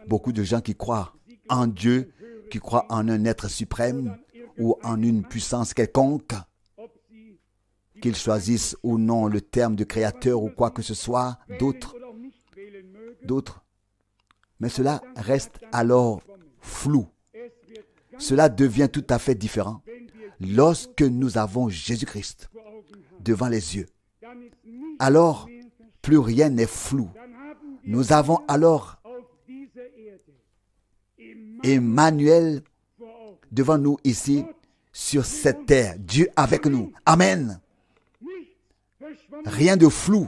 beaucoup de gens qui croient en Dieu, qui croient en un être suprême ou en une puissance quelconque, qu'ils choisissent ou non le terme de créateur ou quoi que ce soit, d'autres. Mais cela reste alors flou. Cela devient tout à fait différent lorsque nous avons Jésus-Christ devant les yeux. Alors, plus rien n'est flou. Nous avons alors Emmanuel devant nous ici, sur cette terre. Dieu avec nous. Amen. Rien de flou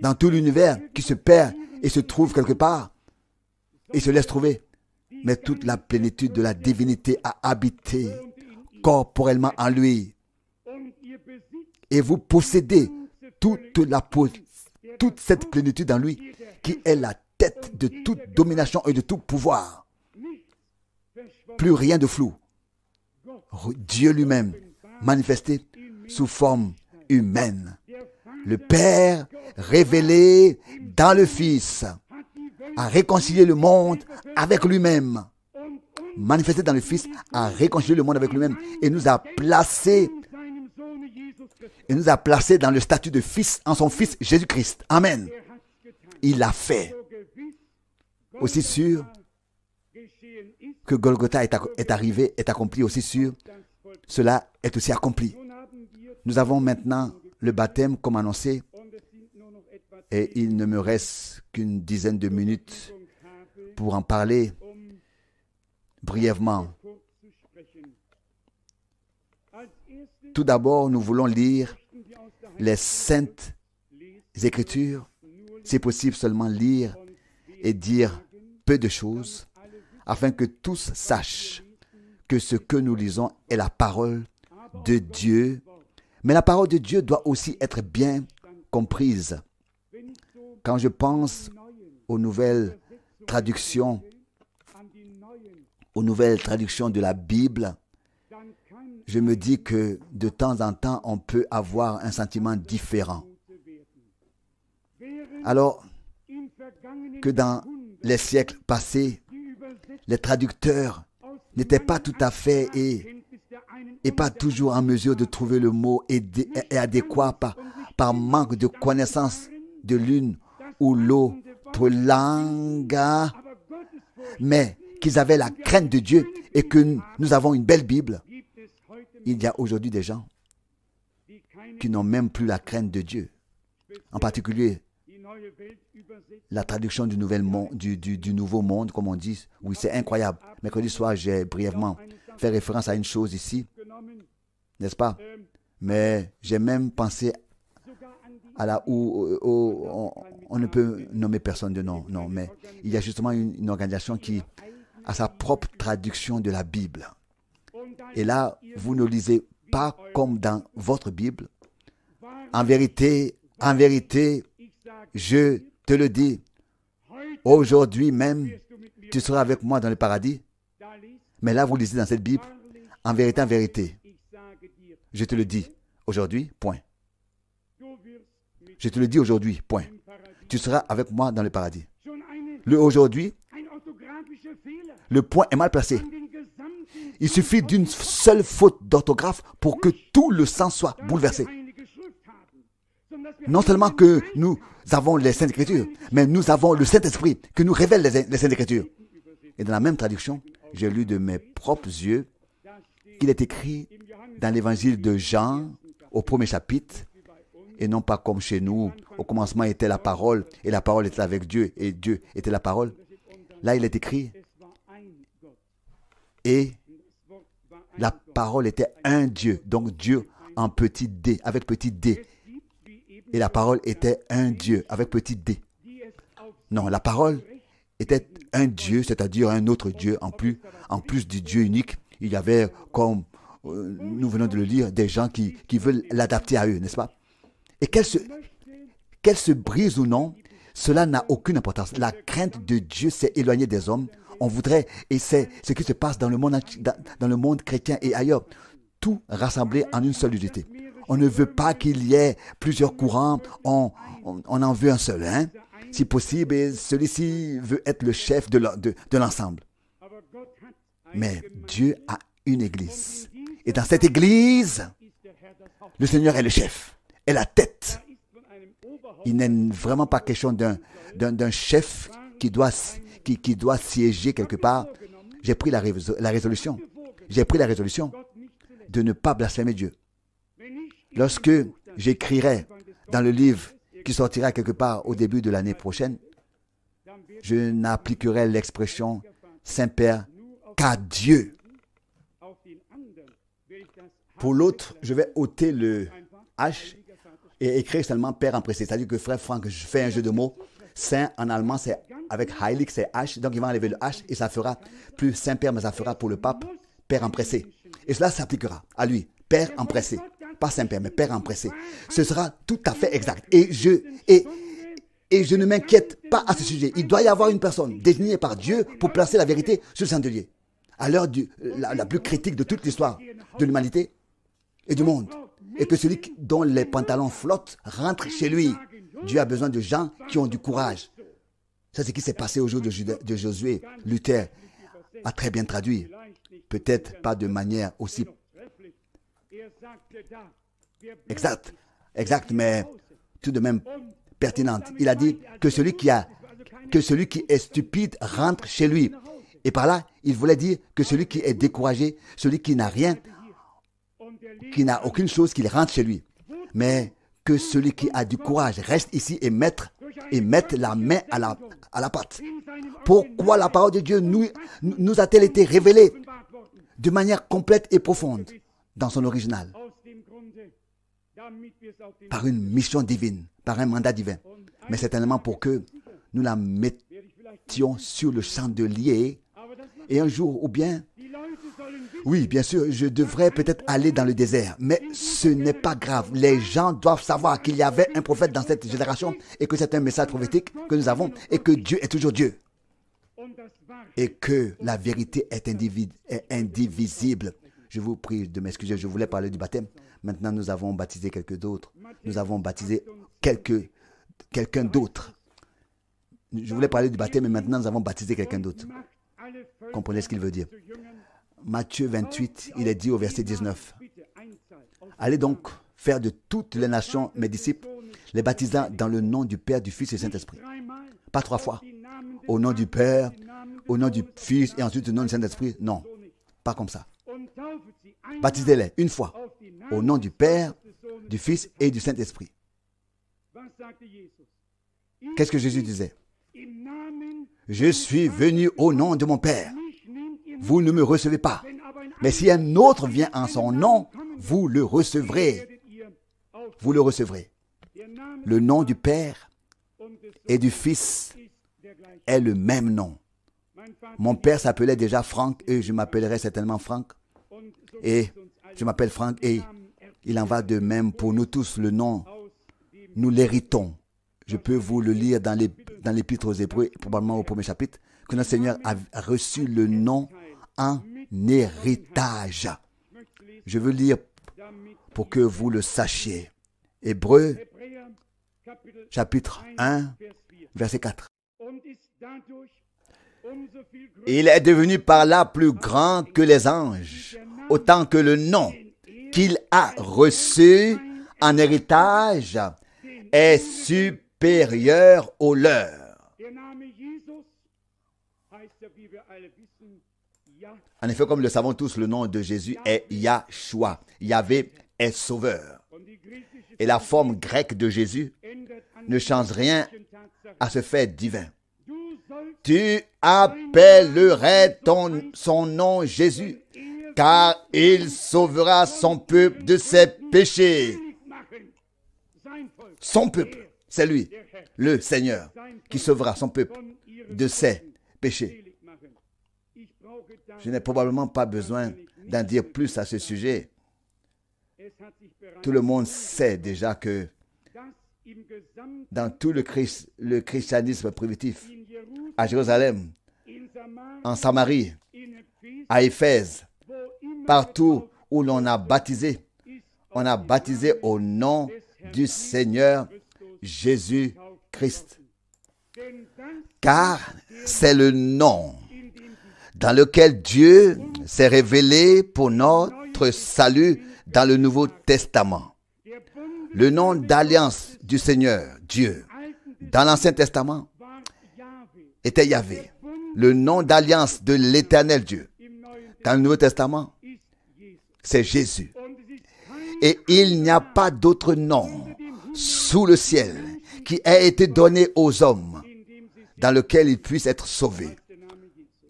dans tout l'univers qui se perd et se trouve quelque part et se laisse trouver. Mais toute la plénitude de la divinité a habité corporellement en lui. Et vous possédez toute cette plénitude en lui qui est la tête de toute domination et de tout pouvoir. Plus rien de flou. Dieu lui-même manifesté sous forme humaine. Le Père révélé dans le Fils a réconcilié le monde avec lui-même. Manifesté dans le Fils a réconcilié le monde avec lui-même et nous a placés dans le statut de Fils en son Fils Jésus-Christ. Amen. Il l'a fait. Aussi sûr que Golgotha est arrivé, est accompli, aussi sûr, cela est aussi accompli. Nous avons maintenant le baptême comme annoncé et il ne me reste qu'une dizaine de minutes pour en parler brièvement. Tout d'abord, nous voulons lire les Saintes Écritures, si possible seulement lire et dire peu de choses, afin que tous sachent que ce que nous lisons est la parole de Dieu. Mais la parole de Dieu doit aussi être bien comprise. Quand je pense aux nouvelles traductions de la Bible, je me dis que de temps en temps, on peut avoir un sentiment différent. Alors que dans les siècles passés, les traducteurs n'étaient pas tout à fait et pas toujours en mesure de trouver le mot adéquat par manque de connaissance de l'une ou l'autre langue, mais qu'ils avaient la crainte de Dieu et que nous avons une belle Bible. Il y a aujourd'hui des gens qui n'ont même plus la crainte de Dieu. En particulier, la traduction du Nouveau Monde, comme on dit. Oui, c'est incroyable. Mercredi soir, j'ai brièvement fait référence à une chose ici, n'est-ce pas? Mais j'ai même pensé à là où on ne peut nommer personne de nom. Non, mais il y a justement une organisation qui a sa propre traduction de la Bible. Et là, vous ne lisez pas comme dans votre Bible. En vérité, je te le dis, aujourd'hui même, tu seras avec moi dans le paradis. Mais là, vous lisez dans cette Bible, en vérité, je te le dis, aujourd'hui, point. Je te le dis aujourd'hui, point. Tu seras avec moi dans le paradis. Le aujourd'hui, le point est mal placé. Il suffit d'une seule faute d'orthographe pour que tout le sens soit bouleversé. Non seulement que nous avons les Saintes Écritures, mais nous avons le Saint-Esprit qui nous révèle les Saintes Écritures. Et dans la même traduction, j'ai lu de mes propres yeux qu'il est écrit dans l'évangile de Jean, au premier chapitre, et non pas comme chez nous, au commencement était la parole, et la parole était avec Dieu, et Dieu était la parole. Là, il est écrit, et la parole était un Dieu, donc Dieu en petit d, avec petit d. Et la parole était un Dieu, avec petit d. Non, la parole était un Dieu, c'est-à-dire un autre Dieu, en plus du Dieu unique. Il y avait comme nous venons de le lire, des gens qui veulent l'adapter à eux, n'est-ce pas? Et qu'elle se brise ou non, cela n'a aucune importance. La crainte de Dieu s'est éloignée des hommes. On voudrait, et c'est ce qui se passe dans le monde chrétien et ailleurs, tout rassembler en une seule unité. On ne veut pas qu'il y ait plusieurs courants, on en veut un seul, hein? Si possible, et celui-ci veut être le chef de l'ensemble. Mais Dieu a une église. Et dans cette église, le Seigneur est le chef, est la tête. Il n'est vraiment pas question d'un chef qui doit siéger quelque part. J'ai pris la résolution. J'ai pris la résolution de ne pas blasphémer Dieu. Lorsque j'écrirai dans le livre qui sortira quelque part au début de l'année prochaine, je n'appliquerai l'expression Saint-Père qu'à Dieu. Pour l'autre, je vais ôter le H et écrire seulement Père empressé. C'est-à-dire que frère Franck, je fais un jeu de mots. Saint en allemand, c'est avec Heilig, c'est H. Donc il va enlever le H et ça fera plus Saint-Père, mais ça fera pour le pape Père empressé. Et cela s'appliquera à lui. Père empressé. Pas Saint-Père, mais Père empressé. Ce sera tout à fait exact. Et je ne m'inquiète pas à ce sujet. Il doit y avoir une personne désignée par Dieu pour placer la vérité sur le chandelier. À l'heure la plus critique de toute l'histoire de l'humanité et du monde. Et que celui dont les pantalons flottent rentre chez lui. Dieu a besoin de gens qui ont du courage. C'est ce qui s'est passé au jour de Josué. Luther a très bien traduit. Peut-être pas de manière aussi exacte, mais tout de même pertinente. Il a dit que celui qui est stupide rentre chez lui. Et par là, il voulait dire que celui qui est découragé, celui qui n'a rien, qui n'a aucune chose, qu'il rentre chez lui. Mais que celui qui a du courage reste ici et mette la main à la pâte. Pourquoi la parole de Dieu nous a-t-elle été révélée de manière complète et profonde dans son original? Par une mission divine, par un mandat divin. Mais certainement pour que nous la mettions sur le chandelier et un jour, ou bien, oui, bien sûr, je devrais peut-être aller dans le désert, mais ce n'est pas grave. Les gens doivent savoir qu'il y avait un prophète dans cette génération et que c'est un message prophétique que nous avons et que Dieu est toujours Dieu. Et que la vérité est indivisible. Je vous prie de m'excuser, je voulais parler du baptême. Maintenant, nous avons baptisé quelques d'autres. Nous avons baptisé quelqu'un d'autre. Je voulais parler du baptême, mais maintenant, nous avons baptisé quelqu'un d'autre. Comprenez ce qu'il veut dire. Matthieu 28, il est dit au verset 19. Allez donc faire de toutes les nations mes disciples, les baptisant dans le nom du Père, du Fils et du Saint-Esprit. Pas 3 fois. Au nom du Père, au nom du Fils et ensuite au nom du Saint-Esprit. Non, pas comme ça. Baptisez-les une fois. Au nom du Père, du Fils et du Saint-Esprit. Qu'est-ce que Jésus disait? Je suis venu au nom de mon Père. Vous ne me recevez pas. Mais si un autre vient en son nom, vous le recevrez. Vous le recevrez. Le nom du Père et du Fils est le même nom. Mon père s'appelait déjà Franck et je m'appellerai certainement Franck. Et je m'appelle Franck et il en va de même pour nous tous. Le nom, nous l'héritons. Je peux vous le lire dans l'Épître aux Hébreux, probablement au 1er chapitre, que notre Seigneur a reçu le nom en héritage. Je veux lire pour que vous le sachiez. Hébreux, chapitre 1, verset 4. Il est devenu par là plus grand que les anges, autant que le nom qu'il a reçu en héritage est supérieur au leur. En effet, comme le savons tous, le nom de Jésus est Yahshua. Yahvé est sauveur. Et la forme grecque de Jésus ne change rien à ce fait divin. Tu appellerais son nom Jésus, car il sauvera son peuple de ses péchés. Son peuple, c'est lui, le Seigneur, qui sauvera son peuple de ses péchés. Je n'ai probablement pas besoin d'en dire plus à ce sujet. Tout le monde sait déjà que dans tout le christianisme primitif, à Jérusalem, en Samarie, à Éphèse, partout où l'on a baptisé au nom du Seigneur Jésus-Christ. Car c'est le nom dans lequel Dieu s'est révélé pour notre salut dans le Nouveau Testament. Le nom d'alliance du Seigneur, Dieu, dans l'Ancien Testament, était Yahvé. Le nom d'alliance de l'Éternel Dieu, dans le Nouveau Testament, c'est Jésus. Et il n'y a pas d'autre nom sous le ciel qui ait été donné aux hommes dans lequel ils puissent être sauvés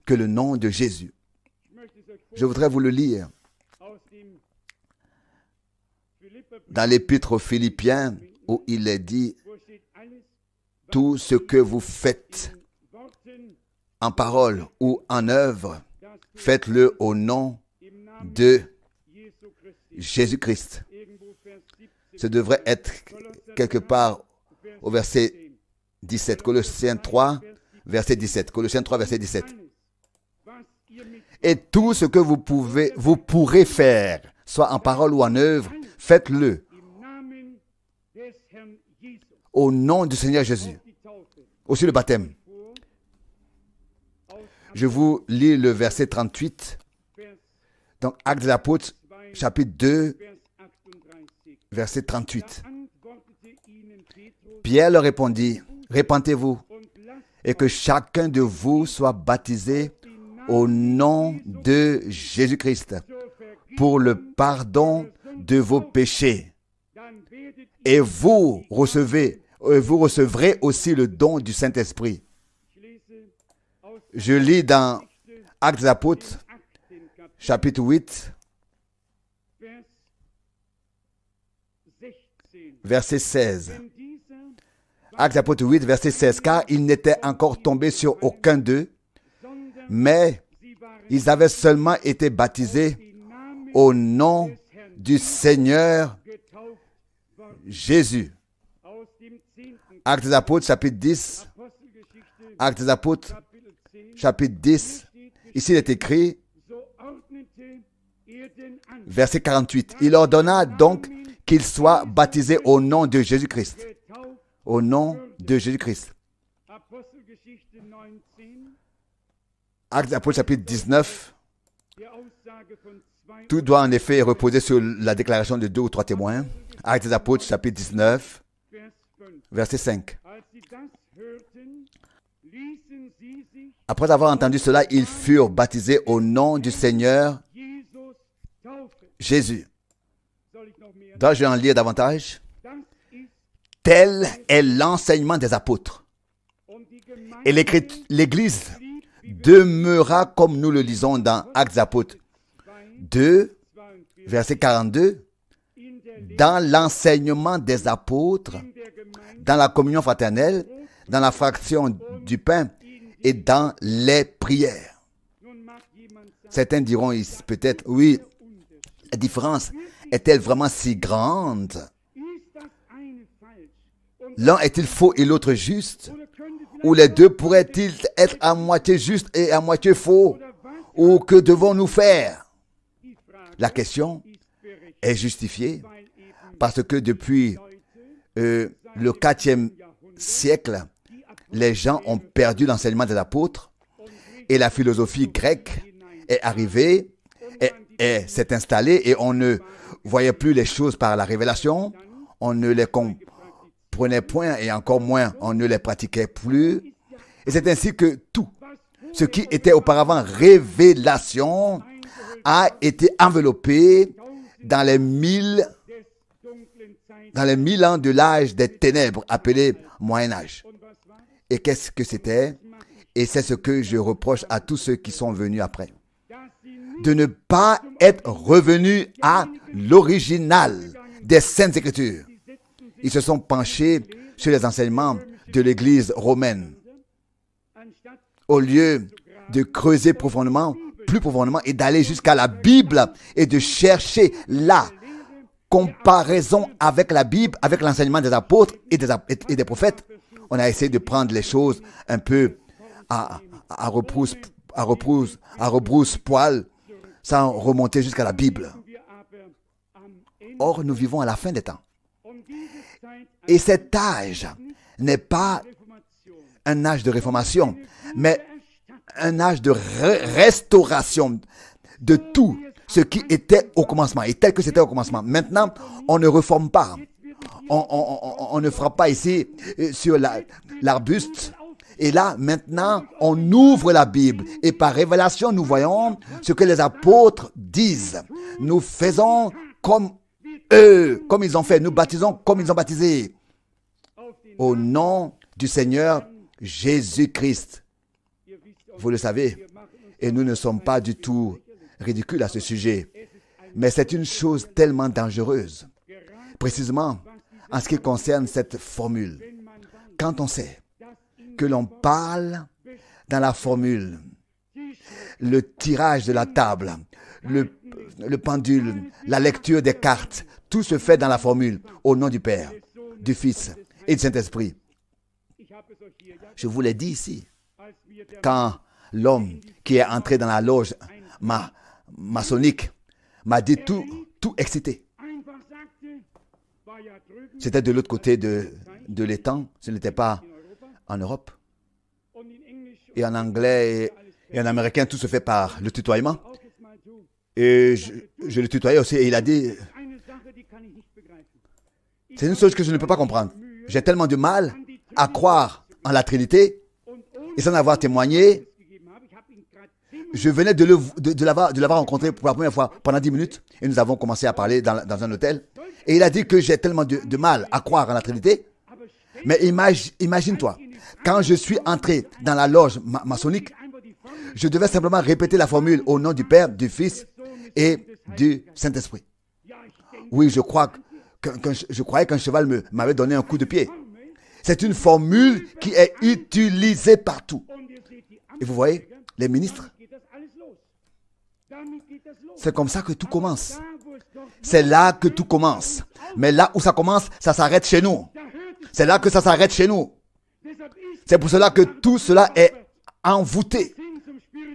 que le nom de Jésus. Je voudrais vous le lire dans l'épître aux Philippiens où il est dit « Tout ce que vous faites en parole ou en œuvre, faites-le au nom de Jésus-Christ. » Ce devrait être quelque part au verset 17. Colossiens 3, verset 17. Colossiens 3, verset 17. Et tout ce que vous pourrez faire, soit en parole ou en œuvre, faites-le au nom du Seigneur Jésus. Aussi le baptême. Je vous lis le verset 38. Donc, Actes des Apôtres, chapitre 2, verset 38. Pierre leur répondit, « Repentez-vous et que chacun de vous soit baptisé au nom de Jésus-Christ pour le pardon de vos péchés. Et vous recevrez aussi le don du Saint-Esprit. » Je lis dans Actes des Apôtres, chapitre 8, verset 16. Actes des Apôtres 8, verset 16. Car ils n'étaient encore tombés sur aucun d'eux, mais ils avaient seulement été baptisés au nom du Seigneur Jésus. Actes des Apôtres, chapitre 10. Actes des Apôtres, chapitre 10. Ici, il est écrit, verset 48. Il ordonna donc qu'ils soient baptisés au nom de Jésus-Christ. Au nom de Jésus-Christ. Actes des Apôtres, chapitre 19. Tout doit en effet reposer sur la déclaration de 2 ou 3 témoins. Actes des Apôtres, chapitre 19, verset 5. Après avoir entendu cela, ils furent baptisés au nom du Seigneur Jésus. Dois-je en lire davantage? Tel est l'enseignement des apôtres. Et l'Église demeura comme nous le lisons dans Actes des Apôtres 2, verset 42, dans l'enseignement des apôtres, dans la communion fraternelle, dans la fraction du pain et dans les prières. Certains diront peut-être, oui, la différence est-elle vraiment si grande? L'un est-il faux et l'autre juste? Ou les deux pourraient-ils être à moitié justes et à moitié faux? Ou que devons-nous faire? La question est justifiée parce que depuis le 4e siècle, les gens ont perdu l'enseignement des apôtres et la philosophie grecque est arrivée et s'est installée et on ne voyait plus les choses par la révélation, on ne les comprenait point et encore moins on ne les pratiquait plus. Et c'est ainsi que tout ce qui était auparavant révélation a été enveloppé dans les 1000 ans de l'âge des ténèbres appelé Moyen-Âge. Et qu'est-ce que c'était? Et c'est ce que je reproche à tous ceux qui sont venus après. De ne pas être revenus à l'original des Saintes Écritures. Ils se sont penchés sur les enseignements de l'Église romaine. Au lieu de creuser profondément plus profondément et d'aller jusqu'à la Bible et de chercher la comparaison avec la Bible, avec l'enseignement des apôtres et des prophètes. On a essayé de prendre les choses un peu à rebrousse-poil, sans remonter jusqu'à la Bible. Or, nous vivons à la fin des temps. Et cet âge n'est pas un âge de réformation, mais un âge de restauration de tout ce qui était au commencement et tel que c'était au commencement. Maintenant, on ne reforme pas. On ne frappe pas ici sur l'arbuste. Et là, maintenant, on ouvre la Bible. Et par révélation, nous voyons ce que les apôtres disent. Nous faisons comme eux, comme ils ont fait. Nous baptisons comme ils ont baptisé. Au nom du Seigneur Jésus-Christ. Vous le savez. Et nous ne sommes pas du tout ridicules à ce sujet. Mais c'est une chose tellement dangereuse. Précisément, en ce qui concerne cette formule. Quand on sait que l'on parle dans la formule, le tirage de la table, le pendule, la lecture des cartes, tout se fait dans la formule, au nom du Père, du Fils et du Saint-Esprit. Je vous l'ai dit ici, quand l'homme qui est entré dans la loge maçonnique m'a dit tout excité. C'était de l'autre côté de l'étang, ce n'était pas en Europe. Et en anglais et en américain, tout se fait par le tutoiement. Et je le tutoyais aussi et il a dit, c'est une chose que je ne peux pas comprendre. J'ai tellement de mal à croire en la Trinité et sans avoir témoigné. Je venais de l'avoir rencontré pour la première fois pendant 10 minutes et nous avons commencé à parler dans un hôtel. Et il a dit que j'ai tellement de mal à croire en la Trinité. Mais imagine-toi, quand je suis entré dans la loge maçonnique, je devais simplement répéter la formule au nom du Père, du Fils et du Saint-Esprit. Oui, je croyais qu'un cheval m'avait donné un coup de pied. C'est une formule qui est utilisée partout. Et vous voyez, les ministres, c'est comme ça que tout commence. C'est là que tout commence. Mais là où ça commence, ça s'arrête chez nous. C'est là que ça s'arrête chez nous. C'est pour cela que tout cela est envoûté,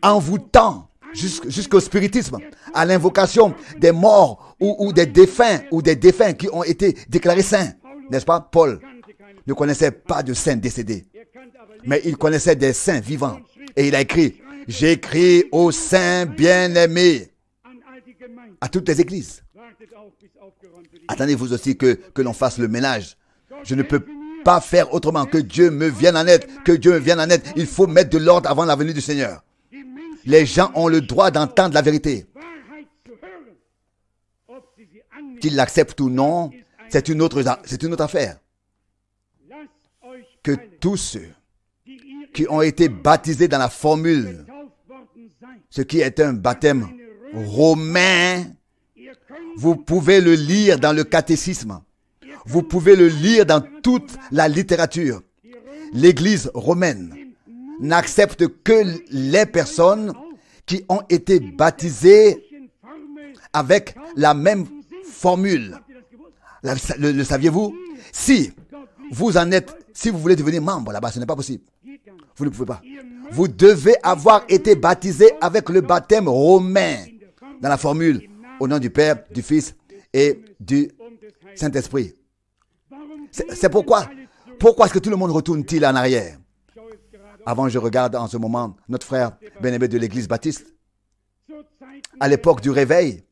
envoûtant jusqu'au spiritisme, à l'invocation des morts ou des défunts qui ont été déclarés saints. N'est-ce pas? Paul ne connaissait pas de saints décédés, mais il connaissait des saints vivants. Et il a écrit, j'écris aux saints bien-aimés, à toutes les églises. Attendez-vous aussi que l'on fasse le ménage. Je ne peux pas faire autrement, que Dieu me vienne en aide, que Dieu me vienne en aide. Il faut mettre de l'ordre avant la venue du Seigneur. Les gens ont le droit d'entendre la vérité. Qu'ils l'acceptent ou non, c'est une autre affaire. Que tous ceux qui ont été baptisés dans la formule, ce qui est un baptême romain, vous pouvez le lire dans le catéchisme. Vous pouvez le lire dans toute la littérature. L'Église romaine n'accepte que les personnes qui ont été baptisées avec la même formule. Le saviez-vous? Si vous voulez devenir membre là-bas, ce n'est pas possible. Vous ne pouvez pas. Vous devez avoir été baptisé avec le baptême romain dans la formule au nom du Père, du Fils et du Saint-Esprit. C'est pourquoi est-ce que tout le monde retourne-t-il en arrière? Avant, je regarde en ce moment notre frère bien-aimé de l'Église baptiste. À l'époque du réveil,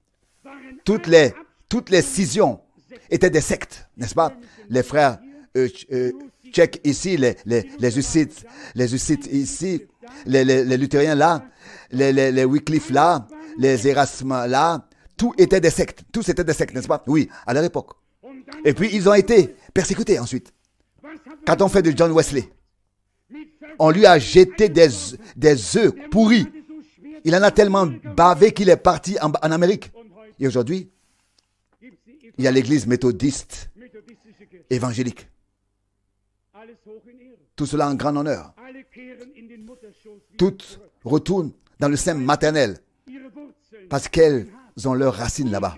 toutes les scissions étaient des sectes, n'est-ce pas? Les frères tchèques ici, les hussites ici, les luthériens là, les Wycliffe là, les Erasmes là, tout était des sectes. Tous étaient des sectes, n'est-ce pas? Oui, à leur époque. Et puis, ils ont été persécutés ensuite. Quand on fait de John Wesley, on lui a jeté des œufs pourris. Il en a tellement bavé qu'il est parti en Amérique. Et aujourd'hui, il y a l'église méthodiste évangélique. Tout cela en grand honneur. Toutes retournent dans le sein maternel. parce qu'elles ont leurs racines là-bas.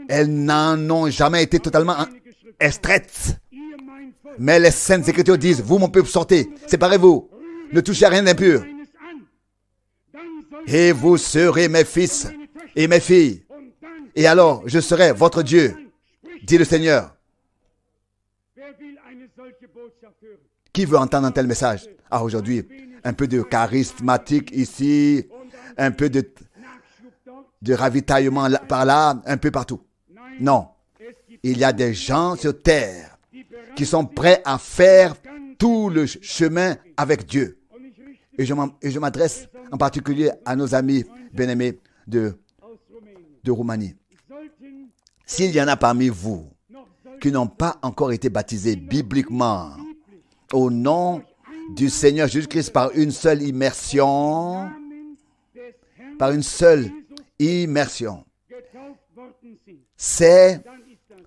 Elles n'en ont jamais été totalement extraites. Mais les Saintes Écritures disent, vous mon peuple, sortez, séparez-vous, ne touchez à rien d'impur. Et vous serez mes fils et mes filles. Et alors, je serai votre Dieu, dit le Seigneur. Qui veut entendre un tel message? Ah, aujourd'hui, un peu de charismatique ici, un peu de ravitaillement par là, un peu partout. Non, il y a des gens sur terre qui sont prêts à faire tout le chemin avec Dieu. Et je m'adresse en particulier à nos amis bien-aimés de Roumanie. S'il y en a parmi vous qui n'ont pas encore été baptisés bibliquement au nom du Seigneur Jésus-Christ par une seule immersion, c'est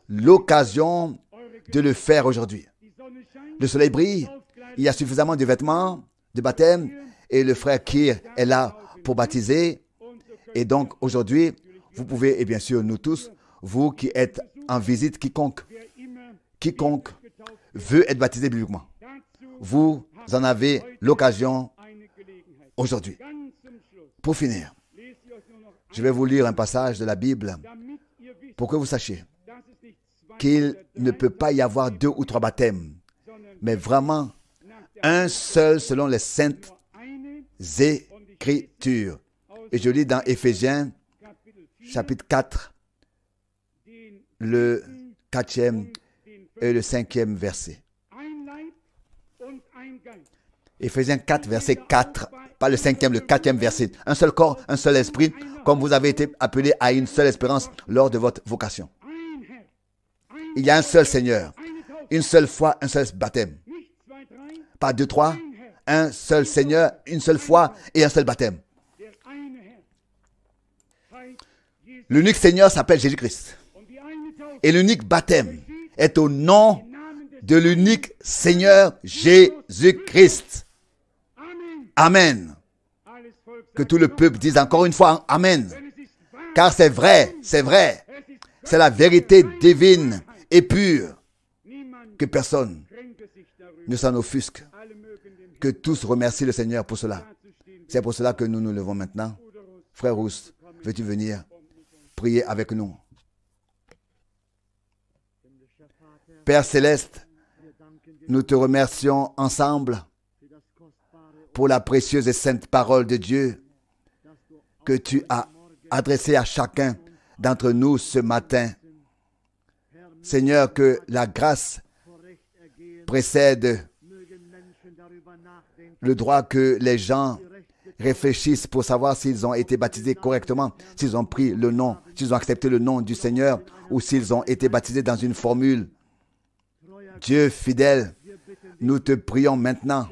l'occasion de le faire aujourd'hui. Le soleil brille, il y a suffisamment de vêtements de baptême et le frère Kir est là pour baptiser. Et donc aujourd'hui, vous pouvez, et bien sûr nous tous, vous qui êtes en visite, quiconque veut être baptisé bibliquement, vous en avez l'occasion aujourd'hui. Pour finir, je vais vous lire un passage de la Bible pour que vous sachiez qu'il ne peut pas y avoir 2 ou 3 baptêmes, mais vraiment un seul selon les Saintes Écritures. Et je lis dans Éphésiens, chapitre 4, le 4e et le 5e verset. Éphésiens 4, verset 4, pas le 5e, le 4e verset. Un seul corps, un seul esprit, comme vous avez été appelés à une seule espérance lors de votre vocation. Il y a un seul Seigneur, une seule foi, un seul baptême. Pas 2, 3, un seul Seigneur, une seule foi et un seul baptême. L'unique Seigneur s'appelle Jésus-Christ. Et l'unique baptême est au nom de l'unique Seigneur Jésus-Christ. Amen. Que tout le peuple dise encore une fois Amen. Car c'est vrai, c'est vrai. C'est la vérité divine et pure. Que personne ne s'en offusque. Que tous remercient le Seigneur pour cela. C'est pour cela que nous nous levons maintenant. Frère Rousse, veux-tu venir prier avec nous? Père Céleste, nous te remercions ensemble pour la précieuse et sainte parole de Dieu que tu as adressée à chacun d'entre nous ce matin. Seigneur, que la grâce précède le droit, que les gens réfléchissent pour savoir s'ils ont été baptisés correctement, s'ils ont pris le nom, s'ils ont accepté le nom du Seigneur ou s'ils ont été baptisés dans une formule. Dieu fidèle, nous te prions maintenant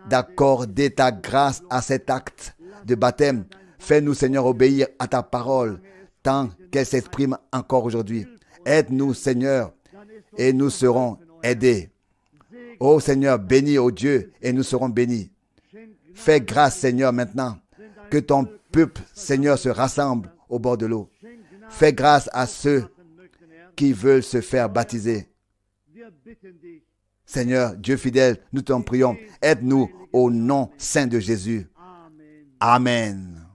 d'accorder ta grâce à cet acte de baptême. Fais-nous, Seigneur, obéir à ta parole tant qu'elle s'exprime encore aujourd'hui. Aide-nous, Seigneur, et nous serons aidés. Ô Seigneur, bénis, ô Dieu, et nous serons bénis. Fais grâce, Seigneur, maintenant, que ton peuple, Seigneur, se rassemble au bord de l'eau. Fais grâce à ceux qui veulent se faire baptiser. Seigneur, Dieu fidèle, nous t'en prions. Aide-nous au nom saint de Jésus. Amen.